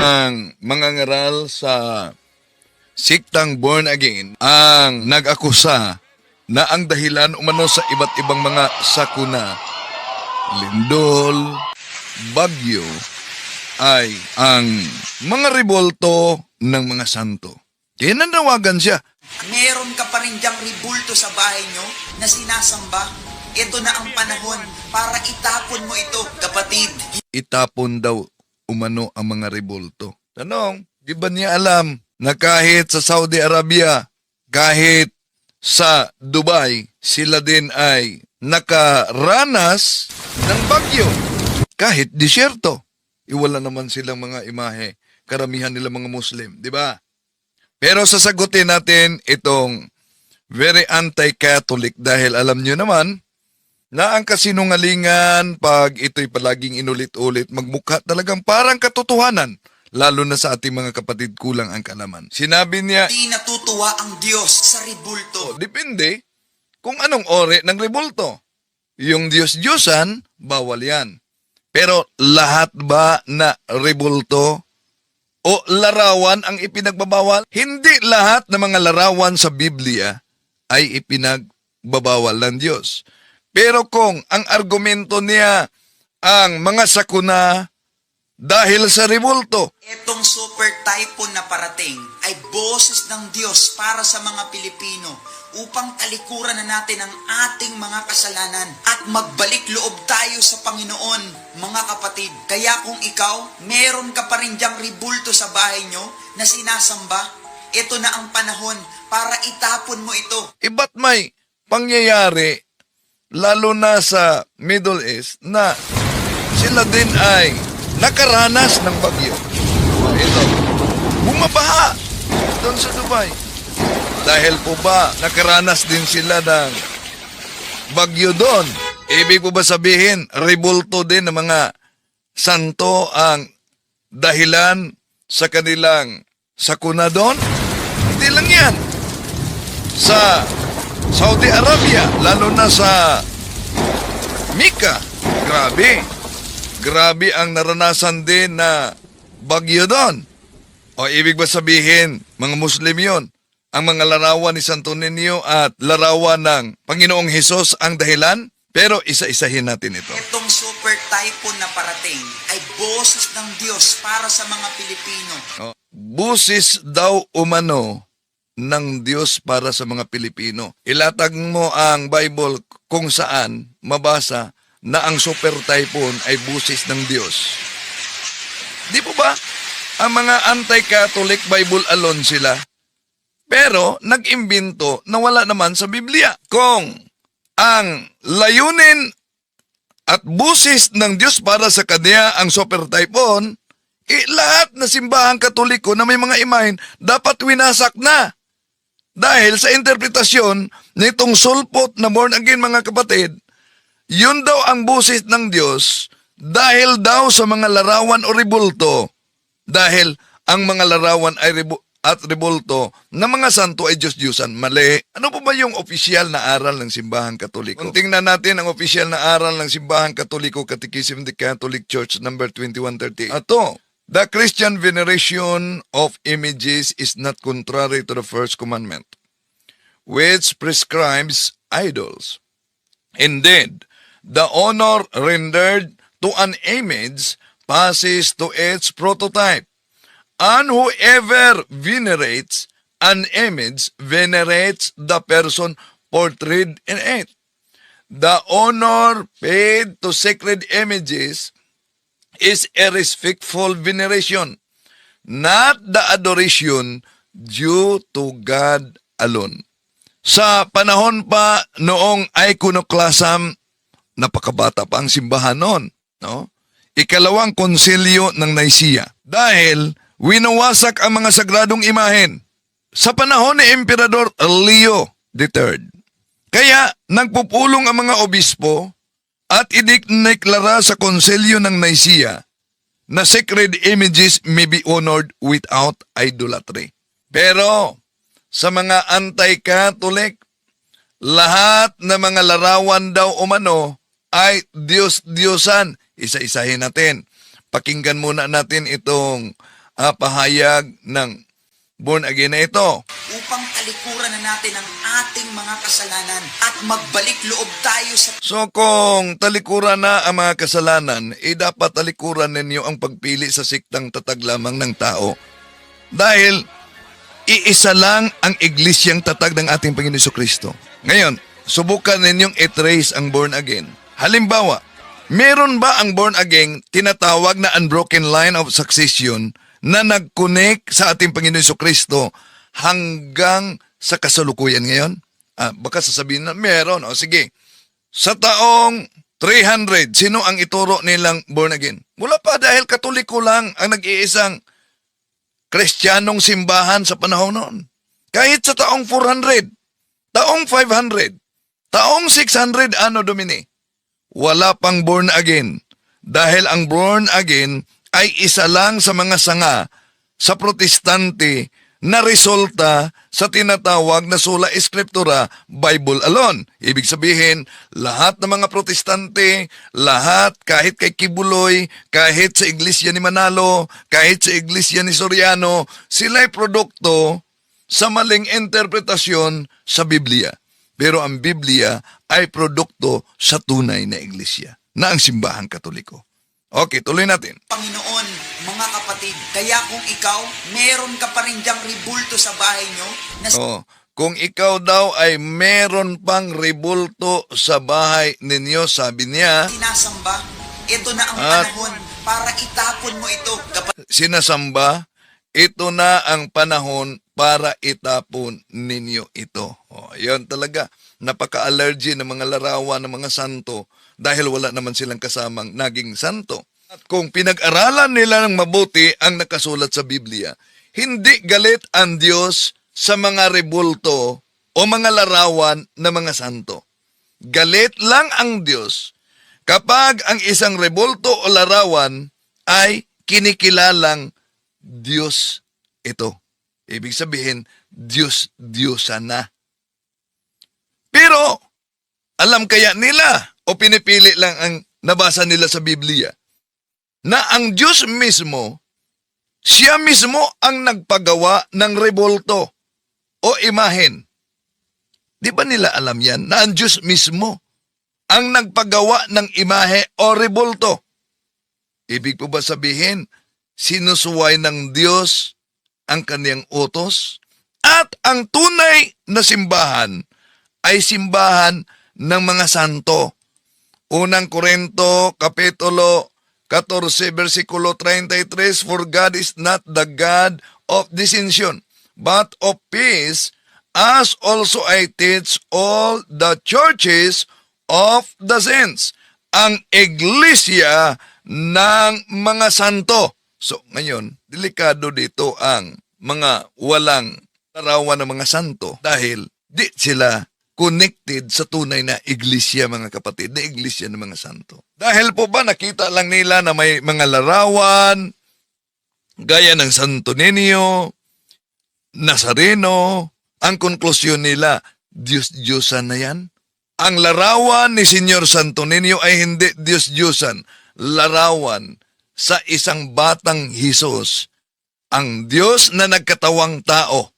Ang mga ngaral sa siktang born again ang nag-akusa na ang dahilan umano sa iba't ibang mga sakuna, lindol, bagyo ay ang mga rebolto ng mga santo. Kaya nanawagan siya. Meron ka pa rin diyang ribulto sa bahay nyo na sinasamba. Ito na ang panahon para itapon mo ito, kapatid. Itapon daw umano ang mga rebolto. Tanong, di ba niya alam na kahit sa Saudi Arabia, kahit sa Dubai, sila din ay nakaranas ng bagyo. Kahit disyerto. Iwala naman silang mga imahe. Karamihan nila mga Muslim, di ba? Pero sasagutin natin itong very anti-Catholic dahil alam nyo naman na ang kasinungalingan pag ito'y palaging inulit-ulit magmukha talagang parang katotohanan, lalo na sa ating mga kapatid kulang ang kalaman. Sinabi niya, Di natutuwa ang Diyos sa ribulto. Depende kung anong ori ng rebulto. Yung Diyos-Diyosan, bawal yan. Pero lahat ba na rebulto o larawan ang ipinagbabawal? Hindi lahat ng mga larawan sa Biblia ay ipinagbabawal ng Diyos. Pero kung ang argumento niya ang mga sakuna dahil sa rebulto, Itong super typhoon na parating ay boses ng Diyos para sa mga Pilipino upang talikuran na natin ang ating mga kasalanan at magbalik loob tayo sa Panginoon, mga kapatid. Kaya kung ikaw, meron ka pa rin diyang ribulto sa bahay nyo na sinasamba, ito na ang panahon para itapon mo ito. iba't may pangyayari lalo na sa Middle East na sila din ay nakaranas ng bagyo. Ito, bumabaha doon sa Dubai. Dahil po ba nakaranas din sila ng bagyo doon? Ibig po ba sabihin, rebulto din ng mga santo ang dahilan sa kanilang sakuna doon? Hindi lang yan. Sa Saudi Arabia, lalo na sa Mecca, grabe ang naranasan din na bagyo doon. O ibig ba sabihin, mga Muslim yon, ang mga larawan ni Santo Niño at larawan ng Panginoong Hesus ang dahilan Pero isa-isahin natin ito. Itong super typhoon na parating ay boses ng Diyos para sa mga Pilipino. Busis daw umano ng Diyos para sa mga Pilipino. Ilatag mo ang Bible kung saan mabasa na ang super typhoon ay busis ng Diyos. Di po ba? Ang mga anti-Catholic Bible alone sila. Pero nag-imbento na wala naman sa Biblia. Kung ang layunin at busis ng Diyos para sa kanya ang super typhoon, lahat na simbahang Katoliko na may mga imahen dapat winasak na. Dahil sa interpretasyon nitong sulpot na born again mga kapatid, yun daw ang busis ng Diyos dahil daw sa mga larawan o rebulto. Dahil ang mga larawan ay at rebulto ng mga santo ay Diyos-Diyosan. Mali. Ano po ba yung opisyal na aral ng Simbahang Katoliko? Kung tingnan natin ang opisyal na aral ng Simbahang Katoliko, Catechism of the Catholic Church, number 2130. Ito, the Christian veneration of images is not contrary to the first commandment, which prescribes idols. Indeed, the honor rendered to an image passes to its prototype. And whoever venerates an image venerates the person portrayed in it. The honor paid to sacred images is a respectful veneration, not the adoration due to God alone. Sa panahon pa noong iconoclasm, napakabata pa ang simbahan noon, no? Ikalawang konsilyo ng Nicaea. Dahil winawasak ang mga sagradong imahen sa panahon ni Emperador Leo III. Kaya nagpupulong ang mga obispo at ideklara sa konsilyo ng Nicaea na sacred images may be honored without idolatry. Pero sa mga anti-Catholic, lahat ng mga larawan daw umano ay Diyos-Diyosan. Isa-isahin natin. Pakinggan muna natin itong pahayag ng born again na ito. Upang talikuran na natin ang ating mga kasalanan at magbalik loob tayo sa... So kung talikuran na ang mga kasalanan, dapat talikuran ninyo ang pagpili sa siktang tatag lamang ng tao. Dahil iisa lang ang iglesyang tatag ng ating Panginoon Jesucristo. Ngayon, subukan ninyong i-trace ang born again. Halimbawa, meron ba ang born again tinatawag na unbroken line of succession na nag-connect sa ating Panginoon Jesucristo hanggang sa kasalukuyan ngayon? Baka sasabihin na meron. O sige, sa taong 300, sino ang ituro nilang born again? Wala pa dahil Katoliko lang ang nag-iisang Kristiyanong simbahan sa panahon noon. Kahit sa taong 400, taong 500, taong 600 Anno Domini, wala pang born again. Dahil ang born again ay isa lang sa mga sanga sa protestante na resulta sa tinatawag na sola scriptura, Bible alone. Ibig sabihin, lahat ng mga protestante, lahat, kahit kay Kibuloy, kahit sa iglesia ni Manalo, kahit sa iglesia ni Soriano, sila'y produkto sa maling interpretasyon sa Biblia. Pero ang Biblia ay produkto sa tunay na iglesia, na ang Simbahang Katoliko. Okay, tuloy natin. Panginoon, mga kapatid, kaya kung ikaw, meron ka pa rin diyang ribulto sa bahay nyo na kung ikaw daw ay meron pang rebulto sa bahay ninyo, sabi niya, sinasamba, ito na ang panahon para itapon mo ito. Sinasamba, ito na ang panahon para itapon ninyo ito. Yun talaga, napaka-allergy ng mga larawan ng mga santo dahil wala naman silang kasamang naging santo. At kung pinag-aralan nila ng mabuti ang nakasulat sa Biblia, hindi galit ang Diyos sa mga rebulto o mga larawan ng mga santo. Galit lang ang Diyos kapag ang isang rebulto o larawan ay kinikilalang Diyos ito. Ibig sabihin, Diyos-Diyosan na. Pero, alam kaya nila o pinipili lang ang nabasa nila sa Biblia na ang Diyos mismo, siya mismo ang nagpagawa ng rebulto o imahen. Di ba nila alam yan na ang Diyos mismo ang nagpagawa ng imahe o rebulto. Ibig po ba sabihin, sinusuway ng Diyos ang kaniyang utos? At ang tunay na simbahan ay simbahan ng mga santo. Unang Korinto, Kapitulo 14, versikulo 33, For God is not the God of dissension, but of peace, as also I teach all the churches of the saints. Ang iglesia ng mga santo. So, ngayon, delikado dito ang mga walang larawan ng mga santo dahil di sila connected sa tunay na iglesia, mga kapatid, na iglesia ng mga santo. Dahil po ba nakita lang nila na may mga larawan gaya ng Santo Niño, Nazareno, ang konklusyon nila, Diyos-Diyosan na yan? Ang larawan ni Senyor Santo Niño ay hindi Diyos-Diyosan, larawan sa isang batang Hesus, ang Diyos na nagkatawang tao.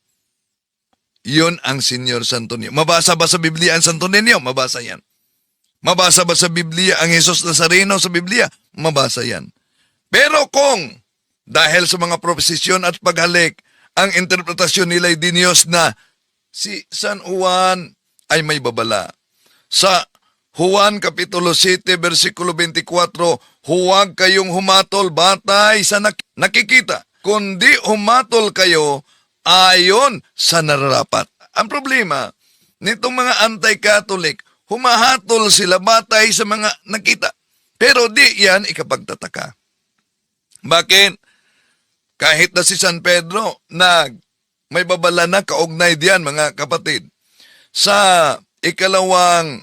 Yun ang Senyor Santo Niño. Mabasa ba sa Biblia ang Santo Niño? Mabasa yan. Mabasa ba sa Biblia ang Jesus Nazareno sa Biblia? Mabasa yan. Pero kung dahil sa mga proposisyon at paghalik, ang interpretasyon nila ay Diyos na si San Juan ay may babala. Sa Juan Kapitulo 7, versikulo 24, huwag kayong humatol batay sa nakikita, kundi humatol kayo ayon sa nararapat. Ang problema, nitong mga anti-Catholic, humahatol sila batay sa mga nakita. Pero di yan ikapagtataka. Bakit? Kahit na si San Pedro, may babala na kaugnay diyan, mga kapatid. Sa ikalawang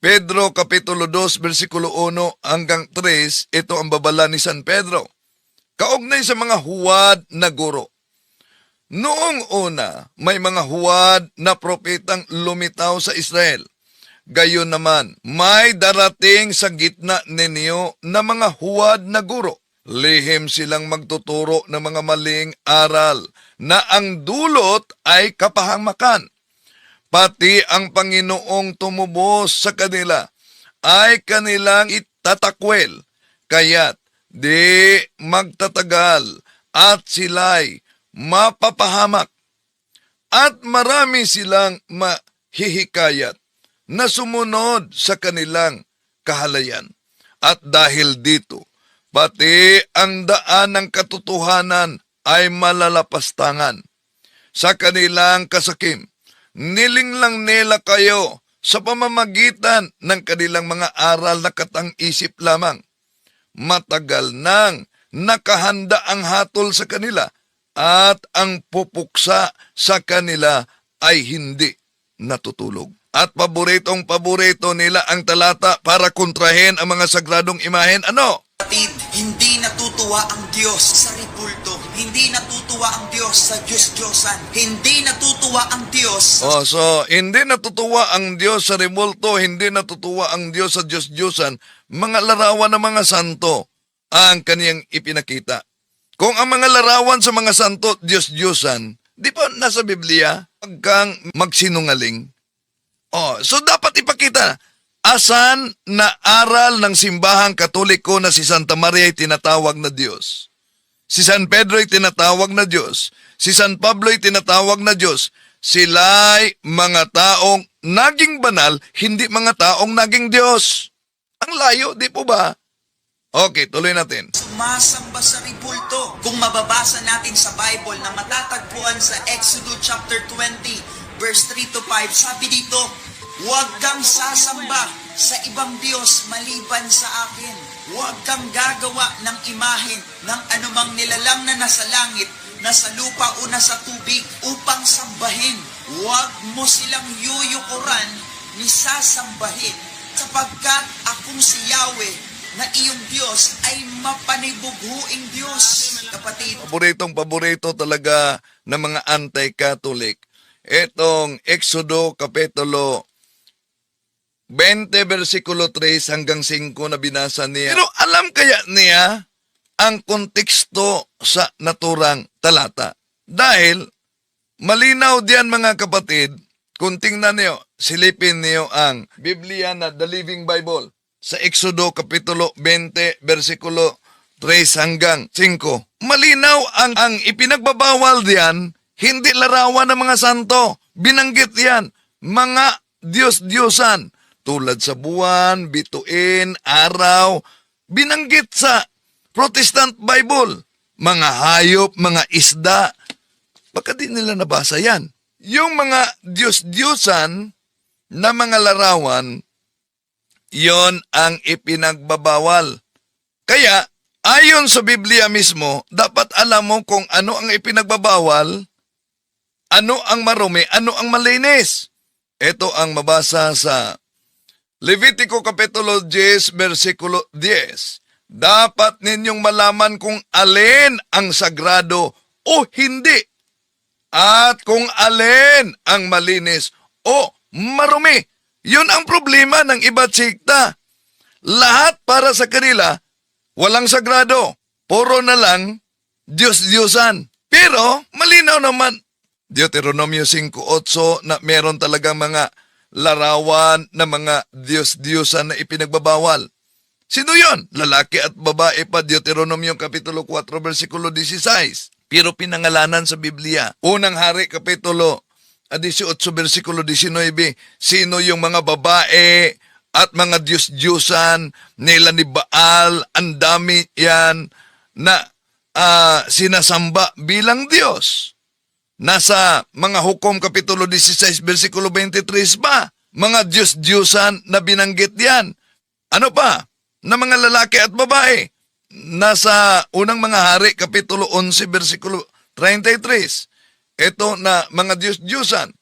Pedro Kapitulo 2, versikulo 1 hanggang 3, ito ang babala ni San Pedro. Kaugnay sa mga huwad na guro. Noong una, may mga huwad na propetang lumitaw sa Israel. Gayon naman, may darating sa gitna ninyo na mga huwad na guro. Lihim silang magtuturo ng mga maling aral na ang dulot ay kapahamakan. Pati ang Panginoong tumubos sa kanila ay kanilang itatakwil. Kaya't di magtatagal at sila'y mapapahamak at marami silang mahihikayat na sumunod sa kanilang kahalayan. At dahil dito, pati ang daan ng katotohanan ay malalapastangan. Sa kanilang kasakim, nilinglang nila kayo sa pamamagitan ng kanilang mga aral na katang-isip lamang. Matagal nang nakahanda ang hatol sa kanila at ang pupuksa sa kanila ay hindi natutulog. At paboritong-paborito nila ang talata para kontrahen ang mga sagradong imahen. Ano? Kapatid, hindi natutuwa ang Diyos sa ribulto. Hindi natutuwa ang Diyos sa Diyos-Diyosan. Hindi natutuwa ang Diyos. Hindi natutuwa ang Diyos sa ribulto, hindi natutuwa ang Diyos sa Diyos-Diyosan. Mga larawan ng mga santo ang kaniyang ipinakita. Kung ang mga larawan sa mga santo, Diyos-Diyosan, di ba nasa Biblia, huwag kang magsinungaling. So dapat ipakita, asan na aral ng simbahang katoliko na si Santa Maria ay tinatawag na Diyos? Si San Pedro ay tinatawag na Diyos. Si San Pablo ay tinatawag na Diyos. Sila'y mga taong naging banal, hindi mga taong naging Diyos. Ang layo, di po ba? Okay, tuloy natin. Sumasamba sa ribulto. Kung mababasa natin sa Bible na matatagpuan sa Exodus chapter 20, verse 3 to 5, sabi dito, huwag kang sasamba sa ibang Diyos maliban sa akin. Huwag kang gagawa ng imahen ng anumang nilalang na nasa langit, nasa lupa o nasa tubig upang sambahin. Huwag mo silang yuyukuran ni sasambahin sapagkat akong si Yahweh na iyong Diyos ay mapanibughuing Diyos. Kapatid, paboritong-paborito talaga ng mga anti-Catholic. Itong Exodo Kapitulo 20, versikulo 3 hanggang 5 na binasa niya. Pero alam kaya niya ang konteksto sa naturang talata? Dahil malinaw diyan, mga kapatid, kung tingnan niyo, silipin niyo ang Biblia na The Living Bible sa Exodo Kapitulo 20, versikulo 3 hanggang 5. Malinaw ang ipinagbabawal diyan, hindi larawan ng mga santo. Binanggit yan, mga Diyos-Diyosan, tulad sa buwan, bituin, araw. Binanggit sa Protestant Bible, mga hayop, mga isda. Baka di nila nabasa yan. Yung mga Diyos-Diyosan na mga larawan, yon ang ipinagbabawal. Kaya, ayon sa Biblia mismo, dapat alam mo kung ano ang ipinagbabawal, ano ang marumi, ano ang malinis. Ito ang mabasa sa Levitico Kapitulo 10, versikulo 10. Dapat ninyong malaman kung alin ang sagrado o hindi, at kung alin ang malinis o marumi. Yun ang problema ng iba't sikta. Lahat para sa kanila, walang sagrado. Puro na lang Diyos-Diyosan. Pero malinaw naman, Deuteronomio 5:8 na meron talagang mga larawan na mga Diyos-Diyosan na ipinagbabawal. Sino yon? Lalaki at babae pa, Deuteronomio Kapitulo 4, versikulo 16. Pero pinangalanan sa Biblia. Unang Hari, Kapitulo 18, versikulo 19. Sino yung mga babae at mga Diyos-Diyosan nila ni Baal? Ang dami yan na sinasamba bilang Diyos. Nasa mga Hukom Kapitulo 16, versikulo 23 pa. Mga Diyos-Diyosan na binanggit yan. Ano pa? Na mga lalaki at babae. Nasa unang mga hari, Kapitulo 11, versikulo 33. Ito na mga Diyos-Diyosan.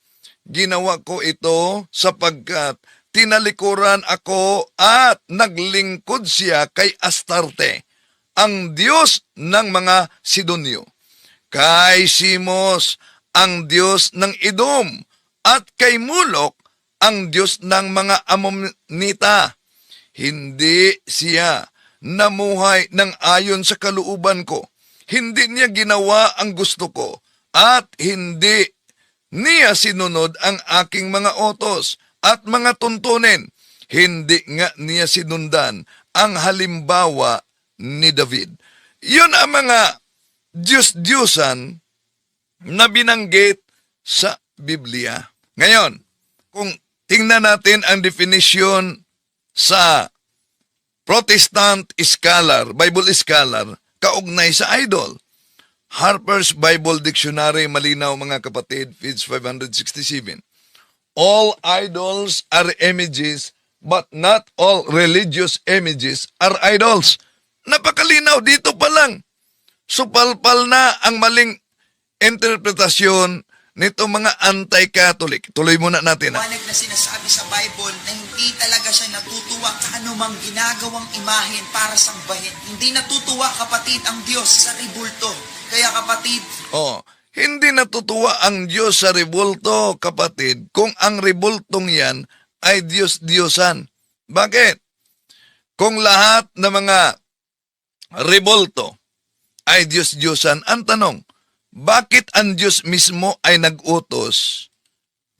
Ginawa ko ito sapagkat tinalikuran ako at naglingkod siya kay Astarte, ang Diyos ng mga Sidonyo. Kay Simos, ang Diyos ng Edom, at kay Mulok, ang Diyos ng mga Amonita. Hindi siya namuhay ng ayon sa kalooban ko. Hindi niya ginawa ang gusto ko, at hindi niya sinunod ang aking mga utos at mga tuntunin. Hindi nga niya sinundan ang halimbawa ni David. Yun ang mga Diyos-Diyosan na binanggit sa Biblia. Ngayon, kung tingnan natin ang definition sa Protestant scholar, Bible scholar, kaugnay sa idol. Harper's Bible Dictionary, malinaw mga kapatid, page 567. All idols are images, but not all religious images are idols. Napakalinaw dito pa lang. Supalpal na ang maling interpretasyon nito mga anti-Catholic. Tuloy muna natin. Wanag na sinasabi sa Bible na hindi talaga siya natutuwa sa anumang ginagawang imahen para sambahin. Hindi natutuwa, kapatid, ang Diyos sa ribulto. Kaya kapatid, Hindi natutuwa ang Diyos sa ribulto, kapatid, kung ang ribultong yan ay Diyos-Diyosan. Bakit? Kung lahat ng mga ribulto ay Diyos-Diyosan, ang tanong, bakit ang Diyos mismo ay nag-utos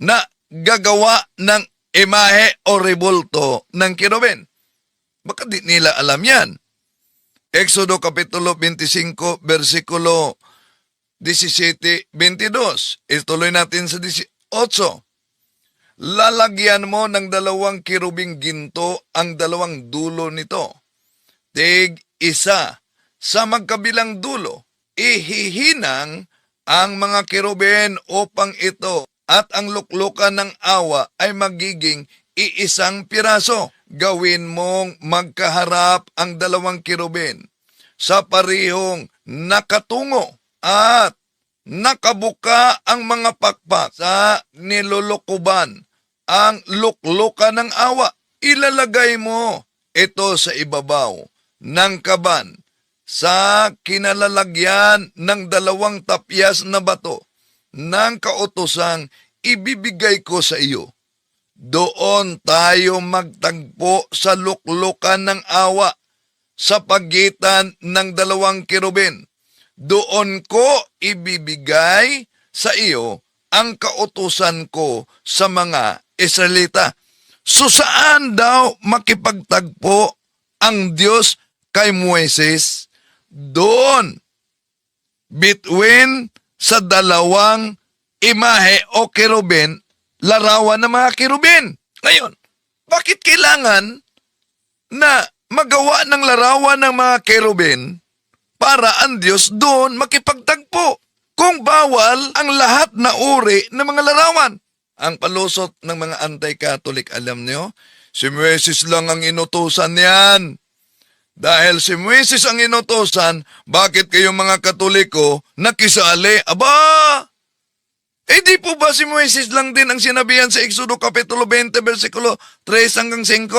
na gagawa ng imahe o ribulto ng kirubin? Baka di nila alam yan. Exodo Kapitulo 25, versikulo 17-22. Ituloy natin sa 18. Lalagyan mo ng 2 kirubing ginto ang 2 dulo nito. Tig isa sa magkabilang dulo. Ihihinang ang mga kirubin upang ito at ang luklukan ng awa ay magiging iisang piraso. Gawin mong magkaharap ang 2 kirubin sa parihong nakatungo at nakabuka ang mga pakpak sa nilulukuban ang luklukan ng awa. Ilalagay mo ito sa ibabaw ng kaban sa kinalalagyan ng 2 tapyas na bato ng kautosang ibibigay ko sa iyo. Doon tayo magtagpo sa luklukan ng awa sa pagitan ng 2 kirubin. Doon ko ibibigay sa iyo ang kautusan ko sa mga Israelita. So saan daw makipagtagpo ang Diyos kay Moises? Doon, between sa dalawang imahe o kerubin, larawan ng mga kerubin. Ngayon, bakit kailangan na magawa ng larawan ng mga kerubin para ang Diyos doon makipagtagpo kung bawal ang lahat na uri ng mga larawan? Ang palusot ng mga anti-Catholic, alam niyo, si Moises lang ang inutusan niyan. Dahil si Moises ang inutusan, bakit kayong mga Katoliko nakisali? Aba! Di po ba si Moises lang din ang sinabihan sa Exodo Kapitulo 20, versikulo 3 hanggang 5?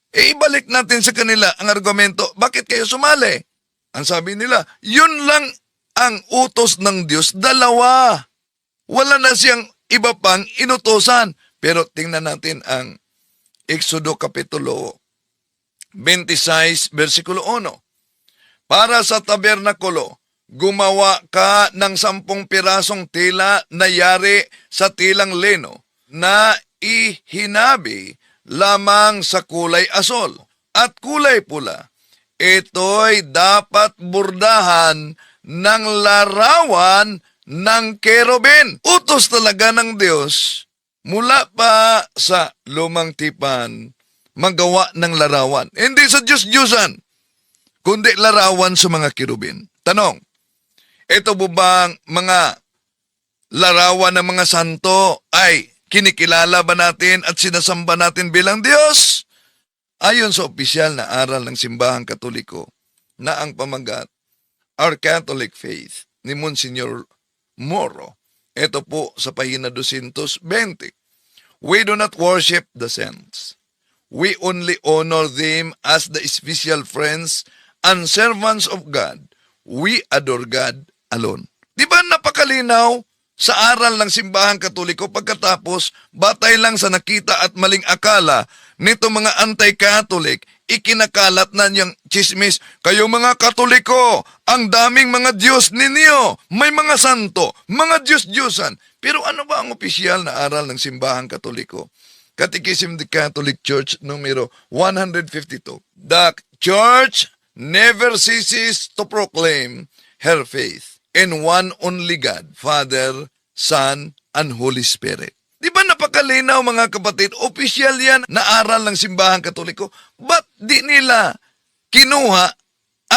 Ibalik natin sa kanila ang argumento, bakit kayo sumali? Ang sabi nila, yun lang ang utos ng Diyos, dalawa. Wala na siyang iba pang inutosan. Pero tingnan natin ang Exodo Kapitulo 26, versikulo 1. Para sa tabernakulo, gumawa ka ng 10 pirasong tila na yari sa tilang lino na ihinabi lamang sa kulay asol at kulay pula. Ito'y dapat burdahan ng larawan ng kerubin. Utos talaga ng Diyos mula pa sa lumang tipan magawa ng larawan. Hindi sa Diyos-Diyusan, kundi larawan sa mga kerubin. Tanong, ito po bang mga larawan ng mga santo ay kinikilala ba natin at sinasamba natin bilang Diyos? Ayon sa opisyal na aral ng Simbahang Katoliko na ang pamagat, Our Catholic Faith, ni Monsignor Moro, ito po sa pahina 220. We do not worship the saints. We only honor them as the special friends and servants of God. We adore God alone. Di ba napakalinaw sa aral ng Simbahang Katoliko pagkatapos batay lang sa nakita at maling akala nito mga anti-Catholic, ikinakalat na niyang chismis, kayo mga Katoliko, ang daming mga Diyos ninyo, may mga santo, mga Diyos-Diyusan. Pero ano ba ang opisyal na aral ng Simbahang Katoliko? Catechism of the Catholic Church numero 152. The Church never ceases to proclaim her faith in one only God, Father, Son, and Holy Spirit. Di ba napakalinaw mga kapatid? Opisyal yan na aral ng Simbahang Katoliko. Ba't di nila kinuha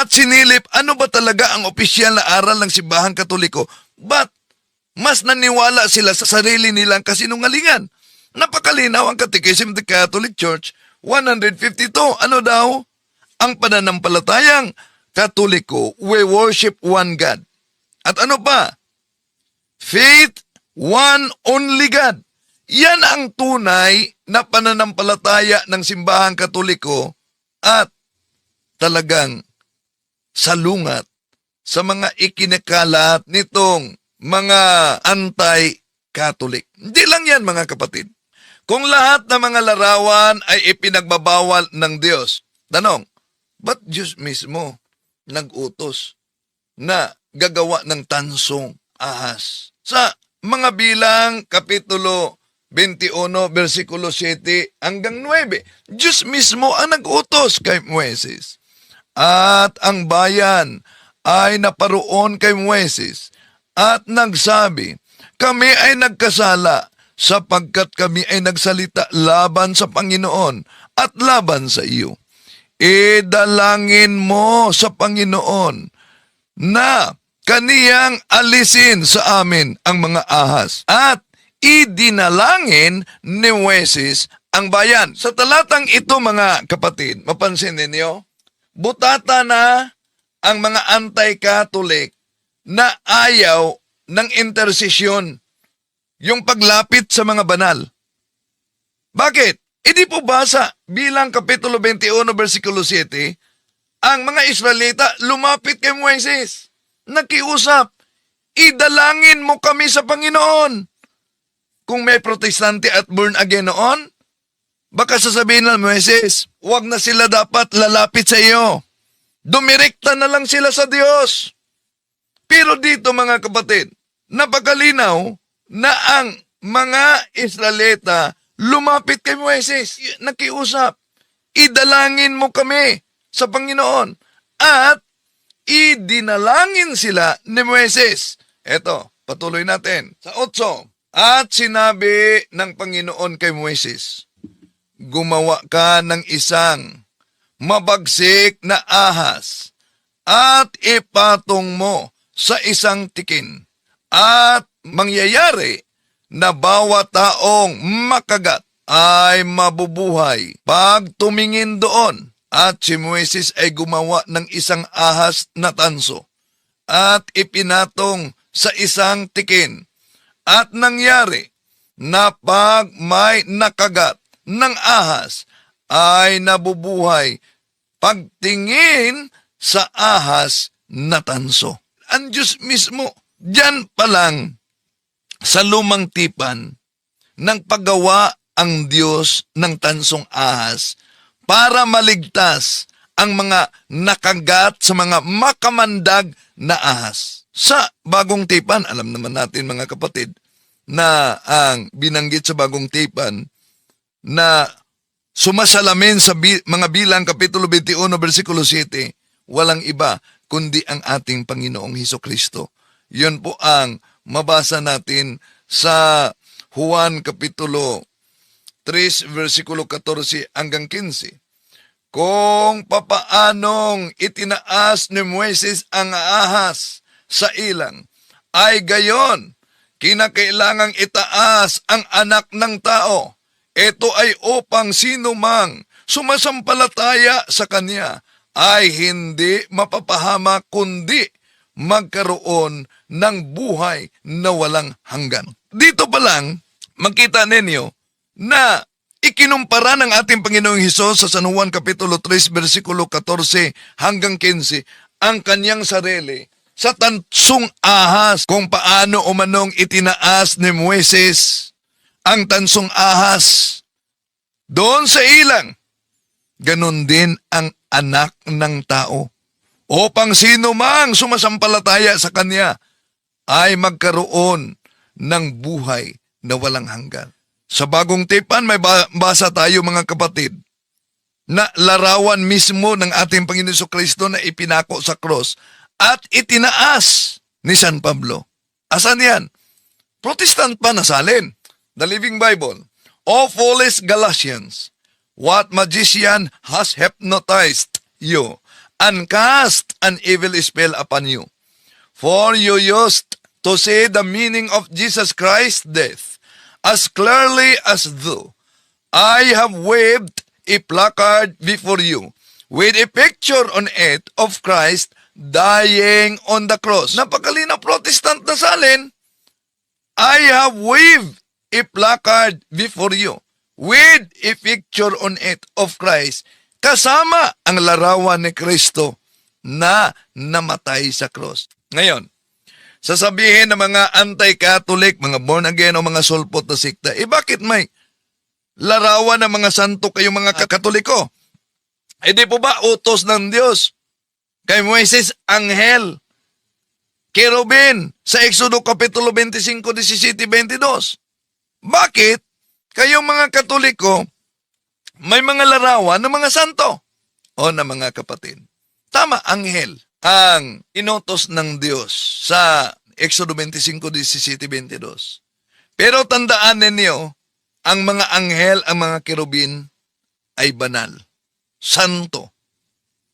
at sinilip ano ba talaga ang opisyal na aral ng Simbahang Katoliko? Ba't mas naniwala sila sa sarili nilang kasinungalingan? Napakalinaw ang Catechism of the Catholic Church 152. Ano daw? Ang pananampalatayang Katoliko, we worship one God. At ano pa? Faith, one only God. Yan ang tunay na pananampalataya ng Simbahang Katoliko at talagang salungat sa mga ikinakalat nitong mga anti-Catholic. Hindi lang yan mga kapatid. Kung lahat ng mga larawan ay ipinagbabawal ng Diyos, tanong, ba't Diyos mismo nag-utos na gagawa ng tansong ahas? Sa mga bilang, Kapitulo 21, versikulo 7 hanggang 9, Diyos mismo ang nag-utos kay Moises. At ang bayan ay naparoon kay Moises at nagsabi, kami ay nagkasala sapagkat kami ay nagsalita laban sa Panginoon at laban sa iyo. Idalangin mo sa Panginoon na kaniyang alisin sa amin ang mga ahas at idinalangin ni Moises ang bayan. Sa talatang ito mga kapatid, mapansin ninyo, butata na ang mga anti-Catholic na ayaw ng intersesyon, yung paglapit sa mga banal. Bakit? Di po ba sa bilang Kapitulo 21, versikulo 7, ang mga Israelita lumapit kay Moises, nakiusap, idalangin mo kami sa Panginoon. Kung may protestante at born again noon, baka sasabihin ng Moises, wag na sila dapat lalapit sa iyo. Dumirekta na lang sila sa Diyos. Pero dito mga kapatid, napakalinaw na ang mga Israelita lumapit kay Moises. Nakiusap, idalangin mo kami sa Panginoon. At idinalangin sila ni Moises. Eto, patuloy natin. Sa 8. At sinabi ng Panginoon kay Moises, gumawa ka ng isang mabagsik na ahas at ipatong mo sa isang tikin. At mangyayari na bawat taong makagat ay mabubuhay pag tumingin doon. At si Moises ay gumawa ng isang ahas na tanso at ipinatong sa isang tikin. At nangyari na pag may nakagat ng ahas ay nabubuhay pagtingin sa ahas na tanso. Ang Diyos mismo, diyan pa lang sa lumang tipan nang paggawa ang Diyos ng tansong ahas para maligtas ang mga nakagat sa mga makamandag na ahas. Sa bagong tipan, alam naman natin mga kapatid, na ang binanggit sa bagong tipan na sumasalamin sa mga bilang kapitulo 21 versikulo 7, walang iba kundi ang ating Panginoong Hesukristo. Yun po ang mabasa natin sa Juan kapitulo 3 versikulo 14 hanggang 15. Kung papaanong itinaas ni Moises ang ahas sa ilang, ay gayon, kinakailangang itaas ang anak ng tao. Ito ay upang sino mang sumasampalataya sa kanya ay hindi mapapahamak kundi magkaroon ng buhay na walang hanggan. Dito pa lang, makita ninyo na ikinumpara ng ating Panginoong Hesus sa San Juan Kapitulo 3, versikulo 14 hanggang 15, ang kanyang sarili sa tansong ahas, kung paano umanong itinaas ni Moises ang tansong ahas doon sa ilang. Ganon din ang anak ng tao, upang sino mang sumasampalataya sa kanya ay magkaroon ng buhay na walang hanggan. Sa bagong tipan, may basa tayo mga kapatid, na larawan mismo ng ating Panginoon Jesucristo na ipinako sa cross at itinaas ni San Pablo. Asan yan? Protestant pa nasalin. The Living Bible. O foolish Galatians, what magician has hypnotized you and cast an evil spell upon you? For you used to say the meaning of Jesus Christ's death as clearly as though I have waved a placard before you with a picture on it of Christ dying on the cross. Napakalinaw, Protestant na salin, I have waved a placard before you with a picture on it of Christ, kasama ang larawan ni Kristo na namatay sa cross. Ngayon, sasabihin ng mga anti-Catholic, mga born-again o mga sulpot na sikta, bakit may larawan ng mga santo kayong mga Katoliko? Di po ba utos ng Diyos? Kay Moises, anghel, kerubin, sa Exodo Kapitulo 25, 17, 22. Bakit kayong mga Katoliko may mga larawan ng mga santo o ng mga kapatid? Tama, anghel ang inutos ng Diyos sa Exodo 25, 17, 22. Pero tandaan ninyo, ang mga anghel, ang mga kerubin ay banal, santo.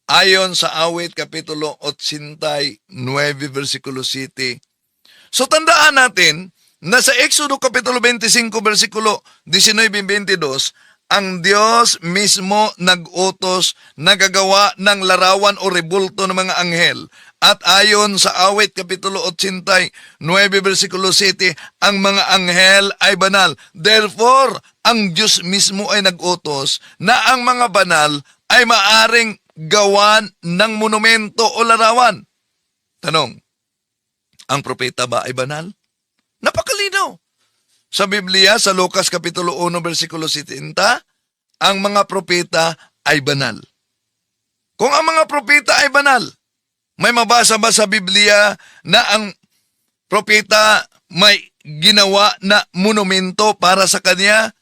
Ayon sa Awit Kapitulo 89, versikulo 7. So tandaan natin na sa Exodo Kapitulo 25, versikulo 19-22, ang Diyos mismo nag-utos na gagawa ng larawan o rebulto ng mga anghel. At ayon sa Awit Kapitulo 89, versikulo 7, ang mga anghel ay banal. Therefore, ang Diyos mismo ay nag-utos na ang mga banal ay maaring gawan ng monumento o larawan. Tanong, ang propeta ba ay banal? Napakalinaw. Sa Biblia, sa Lucas Kapitulo 1, versikulo 70, ang mga propeta ay banal. Kung ang mga propeta ay banal, may mabasa ba sa Biblia na ang propeta may ginawa na monumento para sa kanya?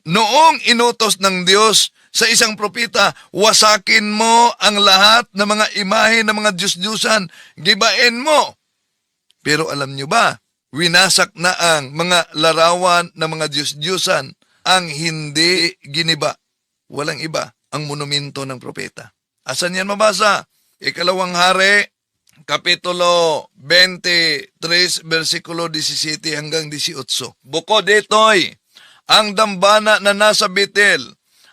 Noong inutos ng Diyos sa isang propeta, wasakin mo ang lahat ng mga imahe ng mga Diyos-Diyusan, gibain mo. Pero alam nyo ba, winasak na ang mga larawan ng mga Diyos-Diyusan, ang hindi giniba. Walang iba ang monumento ng propeta. Asan yan mabasa? Ikalawang Hari, Kapitulo 23, versikulo 17 hanggang 18. Bukod dito'y, ang dambana na nasa Betel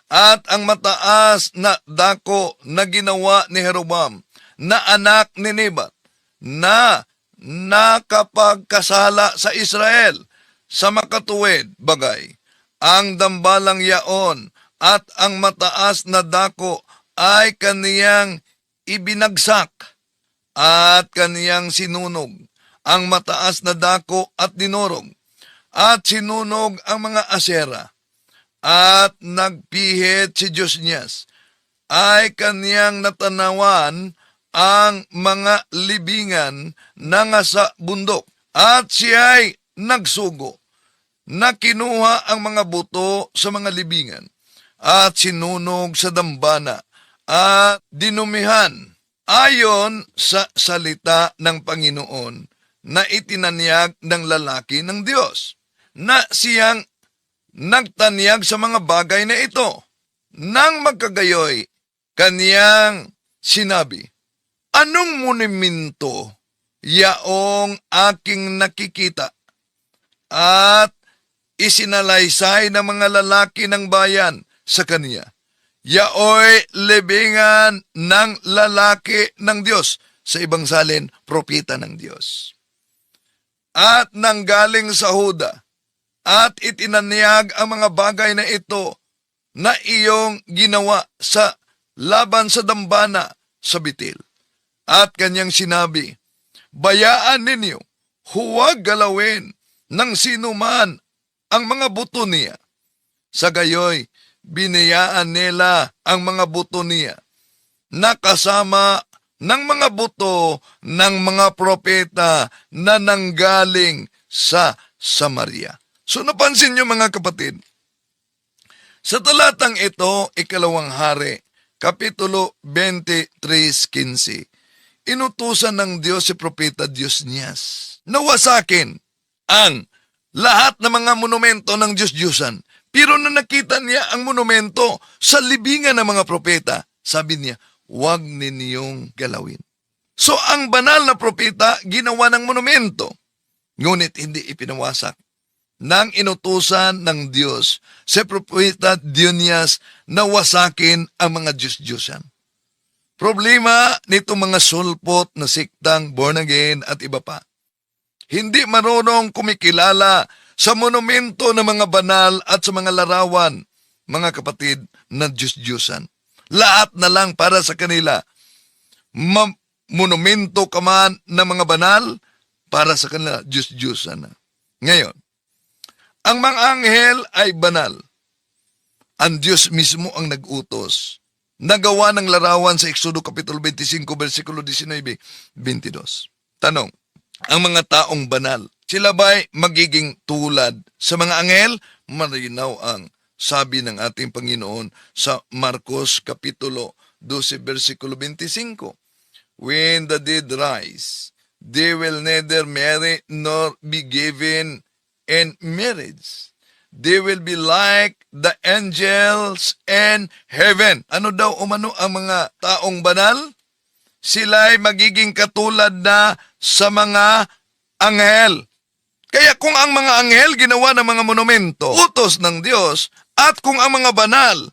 at ang mataas na dako na ginawa ni Jeroboam na anak ni Nebat na nakapagkasala sa Israel sa makatuwid bagay. Ang dambalang yaon at ang mataas na dako ay kaniyang ibinagsak at kaniyang sinunog ang mataas na dako at dinurog at sinunog ang mga asera at nagpihit si Josnias ay kaniyang natanawan ang mga libingan na nga sa bundok at siya'y nagsugo na kinuha ang mga buto sa mga libingan at sinunog sa dambana at dinumihan ayon sa salita ng Panginoon na itinanyag ng lalaki ng Diyos na siyang nagtanyag sa mga bagay na ito. Nang magkagayoy, kaniyang sinabi, anong monumento yaong aking nakikita at isinalaysay ng mga lalaki ng bayan sa kaniya? Yaoy libingan ng lalaki ng Diyos. Sa ibang salin, propeta ng Diyos. At nanggaling sa Huda, at itinanyag ang mga bagay na ito na iyong ginawa sa laban sa dambana sa Betel. At kanyang sinabi, bayaan ninyo, huwag galawin ng sinuman ang mga buto niya. Sa gayoy, binayaan nila ang mga buto niya na kasama ng mga buto ng mga propeta na nanggaling sa Samaria. So napansin niyo mga kapatid, sa talatang ito, ikalawang Hari, Kapitulo 23:15, inutusan ng Diyos si Propeta Josnias na wasakin ang lahat ng mga monumento ng Diyos-Diyusan. Pero na nakita niya ang monumento sa libingan ng mga propeta, sabi niya, huwag ninyong galawin. So ang banal na propeta ginawa ng monumento, ngunit hindi ipinawasak ng inutusan ng Diyos sa propeta Josnias na wasakin ang mga Diyos-Diyusan. Problema nito mga sulpot na siktang born again at iba pa. Hindi marunong kumikilala sa monumento ng mga banal at sa mga larawan, mga kapatid, na Diyos-Diyusan. Lahat na lang para sa kanila. Monumento ka man ng mga banal, para sa kanila, Diyos-Diyusan. Ngayon, ang mga anghel ay banal. Ang Diyos mismo ang nag-utos. Nagawa ng larawan sa Exodo Kapitulo 25, versikulo 19, 22. Tanong, ang mga taong banal, sila ba'y magiging tulad sa mga anghel? Malinaw ang sabi ng ating Panginoon sa Marcos Kapitulo 12, versikulo 25. When the dead rise, they will neither marry nor be given in marriage. They will be like the angels in heaven. Ano daw umano ang mga taong banal? Sila'y magiging katulad na sa mga anghel. Kaya kung ang mga anghel ginawa ng mga monumento, utos ng Diyos, at kung ang mga banal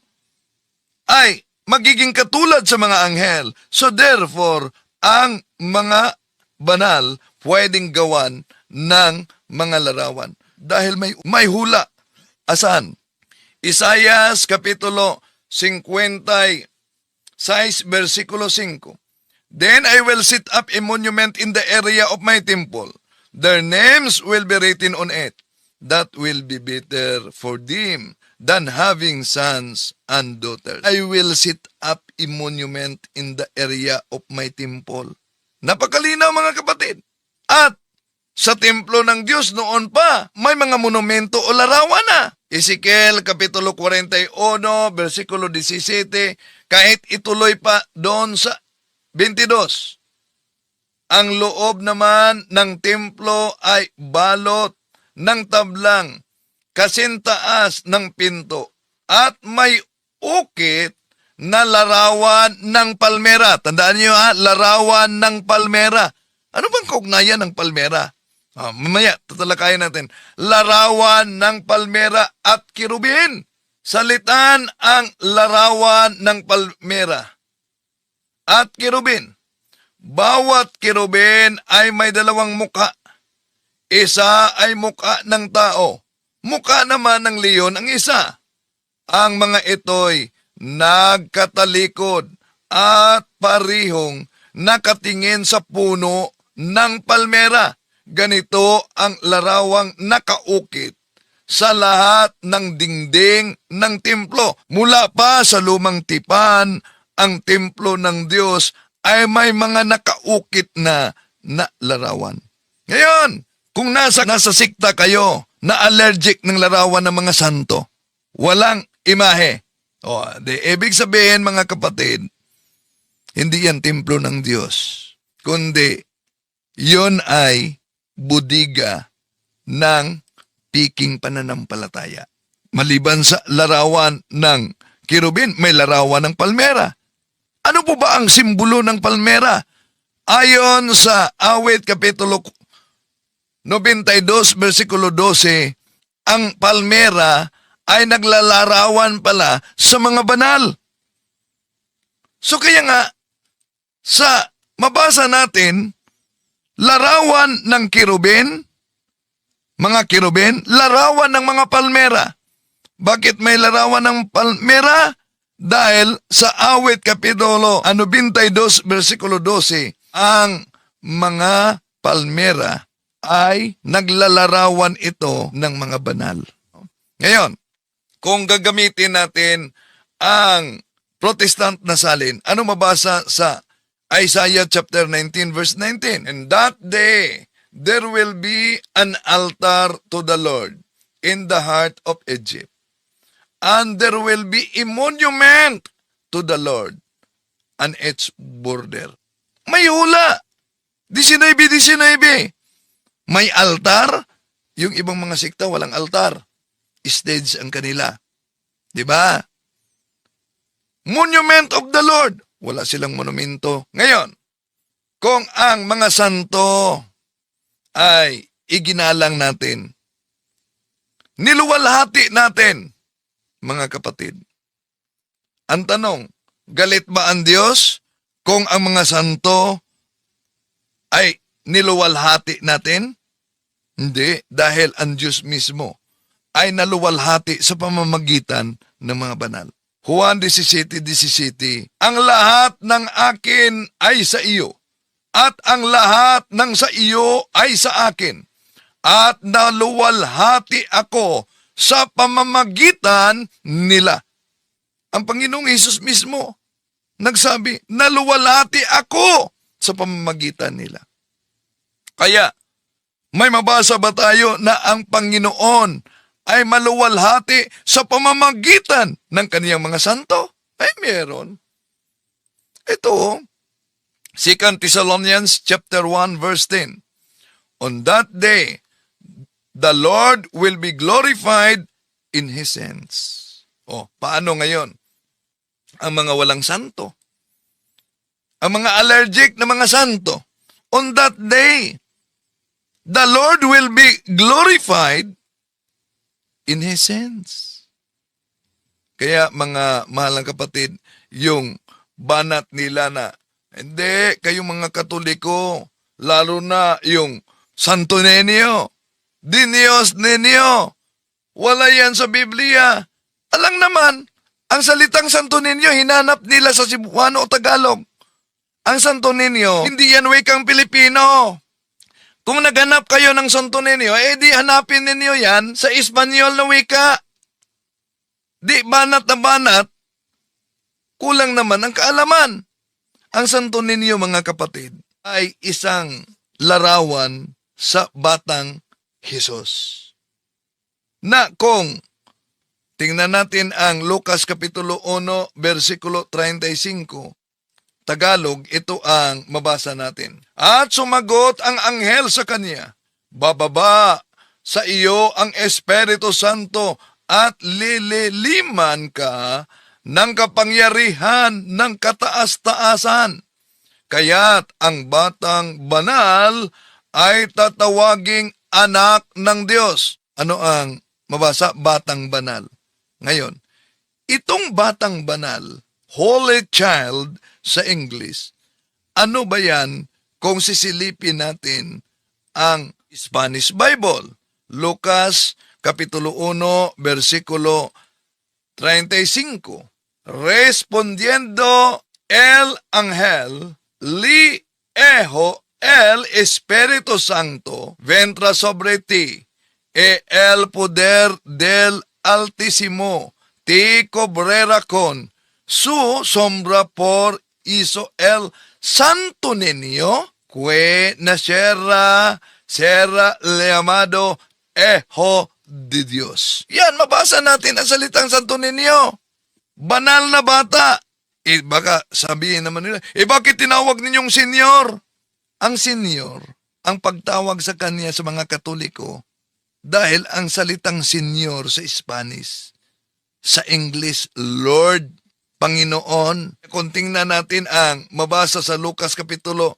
ay magiging katulad sa mga anghel, so therefore, ang mga banal pwedeng gawan ng mga larawan. Dahil may hula. Asan? Isaias Kapitulo 56, versikulo 5. Then I will set up a monument in the area of my temple. Their names will be written on it. That will be better for them than having sons and daughters. I will set up a monument in the area of my temple. Napakalinaw mga kapatid. At sa templo ng Diyos noon pa. May mga monumento o larawan na. Ezekiel Kapitulo 41, versikulo 17, kahit ituloy pa doon sa 22. Ang loob naman ng templo ay balot ng tablang kasintaas ng pinto at may ukit na larawan ng palmera. Tandaan niyo larawan ng palmera. Ano bang kaugnayan ng palmera? Mamaya, tatalakayin natin. Larawan ng palmera at kirubin. Salitan ang larawan ng palmera at kirubin. Bawat kirubin ay may dalawang muka. Isa ay muka ng tao. Muka naman ng leon ang isa. Ang mga ito'y nagkatalikod at parihong nakatingin sa puno ng palmera. Ganito ang larawang nakaukit sa lahat ng dingding ng templo. Mula pa sa lumang tipan, ang templo ng Diyos ay may mga nakaukit na larawan. Ngayon, kung nasa sikta kayo na allergic ng larawan ng mga santo, walang imahe. Ibig sabihin mga kapatid, hindi yan templo ng Diyos, kundi yon ay budiga ng piking pananampalataya. Maliban sa larawan ng kirubin, may larawan ng palmera. Ano po ba ang simbolo ng palmera? Ayon sa Awit Kapitulo 92, versikulo 12, ang palmera ay naglalarawan pala sa mga banal. So kaya nga, sa mabasa natin, larawan ng kirubin, mga kirubin, larawan ng mga palmera. Bakit may larawan ng palmera? Dahil sa Awit Kapitulo 92, versikulo 12, ang mga palmera ay naglalarawan ito ng mga banal. Ngayon, kung gagamitin natin ang Protestant na salin, ano mabasa sa Isaiah chapter 19 verse 19? And that day, there will be an altar to the Lord in the heart of Egypt. And there will be a monument to the Lord on its border. May hula. 19. May altar. Yung ibang mga sikta, walang altar. Stage ang kanila. Diba? Monument of the Lord. Wala silang monumento. Ngayon, kung ang mga santo ay iginalang natin, niluwalhati natin, mga kapatid. Ang tanong, galit ba ang Diyos kung ang mga santo ay niluwalhati natin? Hindi, dahil ang Diyos mismo ay naluwalhati sa pamamagitan ng mga banal. Juan 17:17, ang lahat ng akin ay sa iyo, at ang lahat ng sa iyo ay sa akin, at naluwalhati ako sa pamamagitan nila. Ang Panginoong Hesus mismo nagsabi, naluwalhati ako sa pamamagitan nila. Kaya, may mabasa ba tayo na ang Panginoon ay maluwalhati sa pamamagitan ng kaniyang mga santo? Ay, meron. Ito, 2 Thessalonians chapter 1 verse 10. On that day, the Lord will be glorified in His saints. Paano ngayon? Ang mga walang santo. Ang mga allergic na mga santo. On that day, the Lord will be glorified in His saints. Kaya mga mahalang kapatid, yung banat nila na, hindi, kayong mga Katoliko, lalo na yung Santo Niño, Dinios Niño, wala yan sa Biblia. Alang naman, ang salitang Santo Niño, hinanap nila sa Cebuano o Tagalog. Ang Santo Niño, hindi yan wikang Pilipino. Kung naghanap kayo ng Santo Niño, di hanapin ninyo yan sa Espanyol na wika. Di banat na banat, kulang naman ang kaalaman. Ang Santo Niño, mga kapatid, ay isang larawan sa batang Hesus. Na kung tingnan natin ang Lucas Kapitulo 1, versikulo 35, Tagalog, ito ang mabasa natin. At sumagot ang anghel sa kanya, bababa sa iyo ang Espiritu Santo at lililiman ka ng kapangyarihan ng kataas-taasan. Kaya't ang batang banal ay tatawaging anak ng Diyos. Ano ang mabasa? Batang banal. Ngayon, itong batang banal, Holy Child sa English, ano ba yan kung sisilipin natin ang Spanish Bible? Lucas Kapitulo 1, versikulo 35. Respondiendo el ángel, li ejo el Espíritu Santo vendrá sobre ti, e el poder del Altísimo te cubrirá con su sombra, por hizo el santo niño que nacerá será llamado Hijo de Dios. Yan, mabasa natin ang salitang santo niño. Banal na bata. Baka sabihin naman nila, bakit tinawag ninyong senyor? Ang senyor, ang pagtawag sa kanya sa mga Katoliko, dahil ang salitang senyor sa Spanish, sa English, Lord, Panginoon. Kung tingnan natin ang mabasa sa Lucas Kapitulo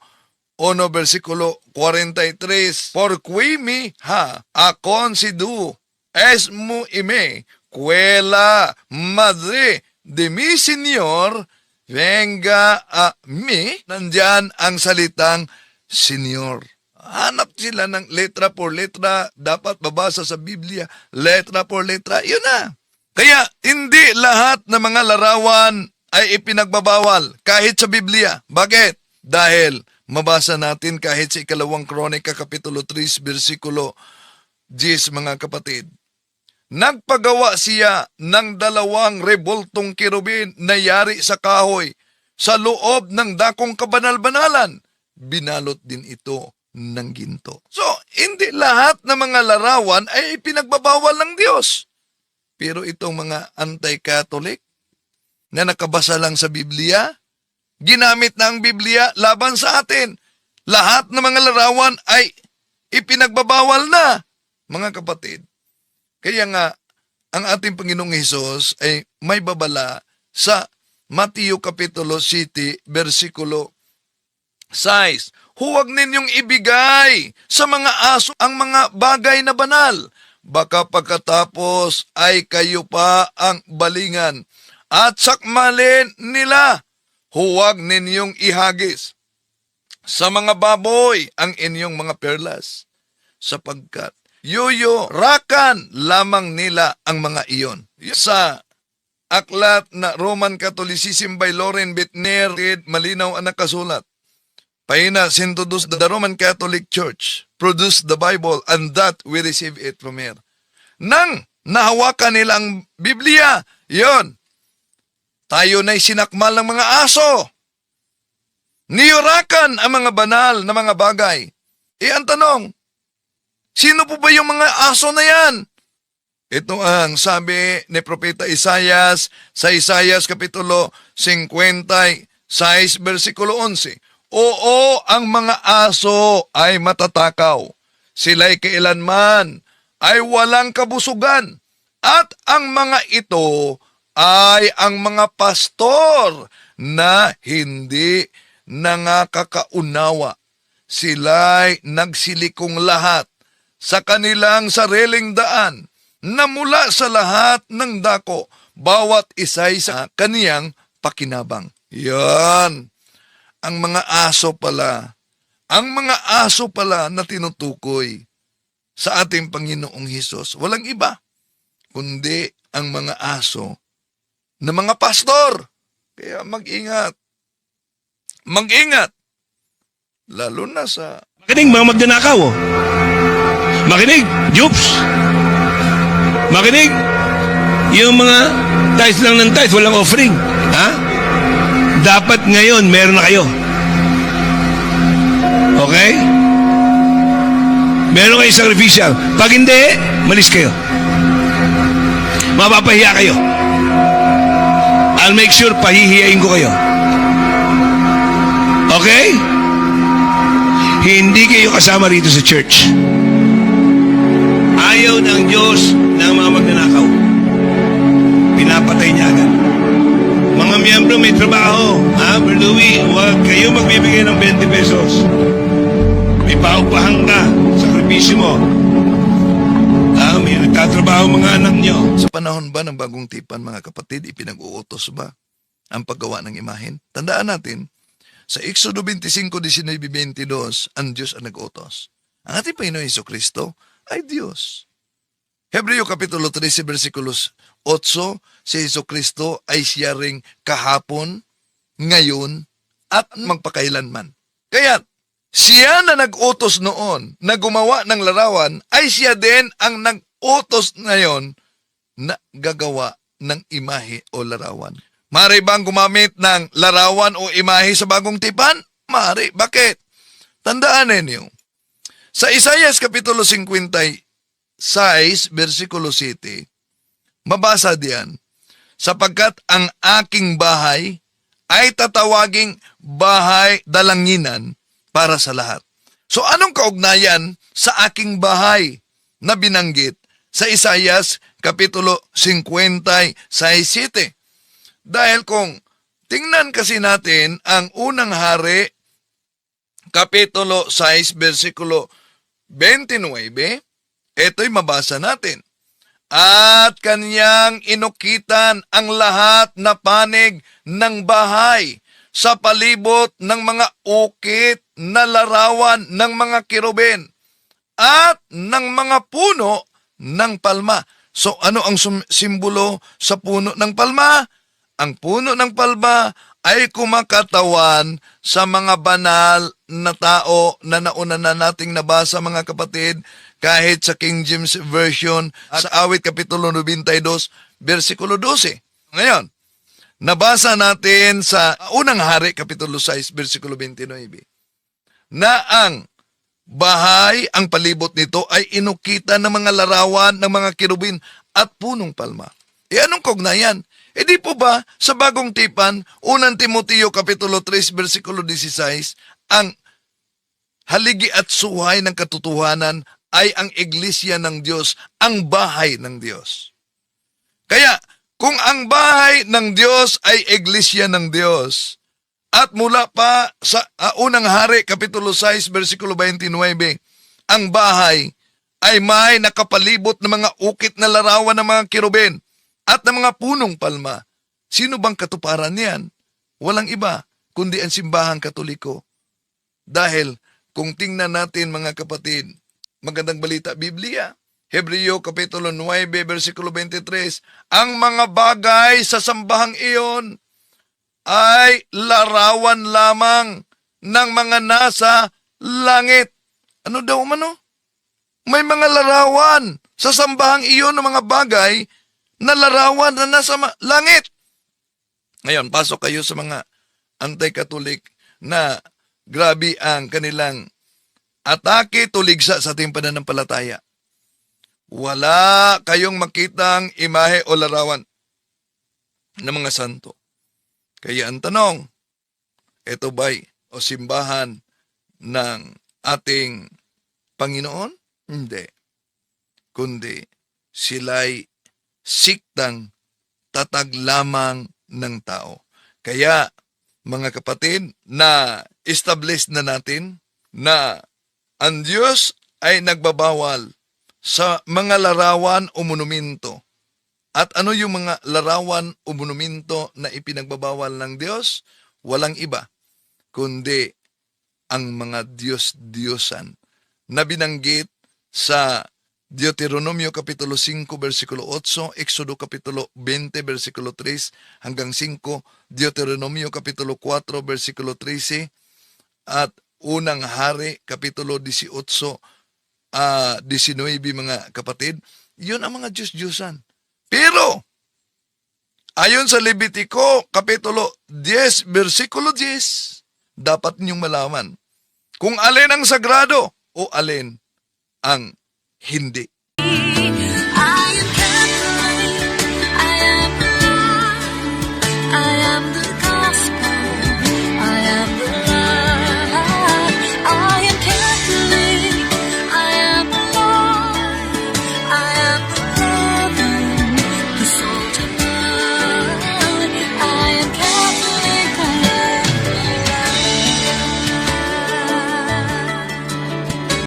1, versikulo 43, por qui mi ha concedido es mu ime, quella madre de mi Señor, venga a mi. Nandyan ang salitang Señor. Hanap sila ng letra por letra, dapat babasa sa Biblia, letra por letra, yun na. Kaya hindi lahat ng mga larawan ay ipinagbabawal kahit sa Biblia. Bakit? Dahil mabasa natin kahit sa 2 Kronika Kapitulo 3, versikulo 10, mga kapatid. Nagpagawa siya ng 2 rebultong kirubin na yari sa kahoy sa loob ng dakong kabanal-banalan. Binalot din ito ng ginto. So, hindi lahat ng mga larawan ay ipinagbabawal ng Diyos. Pero itong mga anti-Catholic na nakabasa lang sa Biblia, ginamit na ang Biblia laban sa atin. Lahat ng mga larawan ay ipinagbabawal na, mga kapatid. Kaya nga, ang ating Panginoong Hesus ay may babala sa Mateo Kapitulo 7, versikulo 6. Huwag ninyong ibigay sa mga aso ang mga bagay na banal. Baka pagkatapos ay kayo pa ang balingan at sakmalin nila. Huwag ninyong ihagis sa mga baboy ang inyong mga perlas, sapagkat rakan lamang nila ang mga iyon. Sa aklat na Roman Catholicism by Loren Bittner, malinaw ang nakasulat. Pahina 102, the Roman Catholic Church produced the Bible and that we receive it from her. Nang nahawakan nila ang Biblia, yon, tayo na'y sinakmal ng mga aso. Niyurakan ang mga banal na mga bagay. Ang tanong, sino po ba yung mga aso na yan? Ito ang sabi ni Propeta Isaias sa Isaias Kapitulo 56, versikulo 11. Oo, ang mga aso ay matatakaw. Sila'y kailanman ay walang kabusugan. At ang mga ito ay ang mga pastor na hindi nangakakaunawa. Sila'y nagsilikong lahat sa kanilang sariling daan na mula sa lahat ng dako, bawat isa'y sa kaniyang pakinabang. Yan. Ang mga aso pala, na tinutukoy sa ating Panginoong Hesus, walang iba, kundi ang mga aso na mga pastor. Kaya mag-ingat. Mag-ingat. Lalo na sa... Makinig mga magnanakaw. Makinig, Jupes. Makinig, yung mga tithes lang ng tithes, walang offering. Ha? Dapat ngayon, meron na kayo. Okay? Meron kayong sacrificial. Pag hindi, malis kayo. Mapapahiya kayo. I'll make sure pahihiyain ko kayo. Okay? Hindi kayo kasama rito sa church. Ayaw ng Diyos ng mga magnanakaw. Pinapatay niya agad. Mga miyembro may trabaho. Brother Louie, huwag kayo magbibigay ng 20 pesos. May paupahan ka. Sakripisyo mo. May nagtatrabaho mga anak nyo. Sa panahon ba ng bagong tipan, mga kapatid, ipinag-uutos ba ang paggawa ng imahen? Tandaan natin, sa Exodo 25:19-22, ang Diyos ang nag-utos. Ang ating Panginoon Jesucristo ay Diyos. Hebreo Kapitulo 13, versikulos 8, si Jesucristo ay siya ring kahapon, ngayon, at magpakailanman. Kaya, siya na nag-utos noon na gumawa ng larawan ay siya din ang nag-utos ngayon na gagawa ng imahe o larawan. Mari bang gumamit ng larawan o imahe sa bagong tipan? Mari. Bakit? Tandaan ninyo. Sa Isaias Kapitulo 56, versikulo 7, mabasa diyan, sapagkat ang aking bahay ay tatawaging bahay dalanginan para sa lahat. So anong kaugnayan sa aking bahay na binanggit sa Isaias Kapitulo 56:7? Dahil kung tingnan kasi natin ang unang hari, Kapitulo 6, versikulo 29, ito'y mabasa natin. At kanyang inukitan ang lahat na panig ng bahay sa palibot ng mga ukit na larawan ng mga kirubin at ng mga puno ng palma. So ano ang simbolo sa puno ng palma? Ang puno ng palma ay kumakatawan sa mga banal na tao na nauna na nating nabasa, mga kapatid, kahit sa King James Version at sa Awit Kapitulo 92, versikulo 12. Ngayon, nabasa natin sa unang hari, Kapitulo 6, versikulo 29, na ang bahay, ang palibot nito ay inukita ng mga larawan ng mga kirubin at punong palma. Anong kaugnayan? Di po ba sa bagong tipan, unang Timoteo Kapitulo 3, versikulo 16, ang haligi at suhay ng katotohanan ay ang iglesia ng Diyos, ang bahay ng Diyos. Kaya, kung ang bahay ng Diyos ay iglesia ng Diyos, at mula pa sa unang hari, Kapitulo 6, versikulo 29, ang bahay ay may nakapalibot ng mga ukit na larawan ng mga kirubin at ng mga punong palma. Sino bang katuparan niyan? Walang iba, kundi ang simbahang Katoliko. Dahil, kung tingnan natin, mga kapatid, magandang balita, Biblia, Hebreo Kapitulo 9, versikulo 23, ang mga bagay sa sambahang iyon ay larawan lamang ng mga nasa langit. Ano daw mano? May mga larawan sa sambahang iyon ng mga bagay na larawan na nasa langit. Ngayon, pasok kayo sa mga anti-Katolik na grabe ang kanilang atake tuligsa sa ating pananampalataya. Wala kayong makitang imahe o larawan ng mga santo. Kaya ang tanong, ito ba'y o simbahan ng ating Panginoon? Hindi. Kundi sila'y siktang tatag lamang ng tao. Kaya, mga kapatid, na establish na natin na ang Diyos ay nagbabawal sa mga larawan o monumento. At ano yung mga larawan o monumento na ipinagbabawal ng Diyos? Walang iba, kundi ang mga Diyos-Diyosan na binanggit sa Deuteronomio Kapitulo 5, versikulo 8, Exodo Kapitulo 20, versikulo 3 hanggang 5, Deuteronomio Kapitulo 4, versikulo 13, at unang hari, Kapitulo 18, 19, mga kapatid. Yun ang mga Diyos-Diyosan. Pero, ayon sa Levitico Kapitulo 10, versikulo 10, dapat ninyong malaman kung alin ang sagrado o alin ang hindi.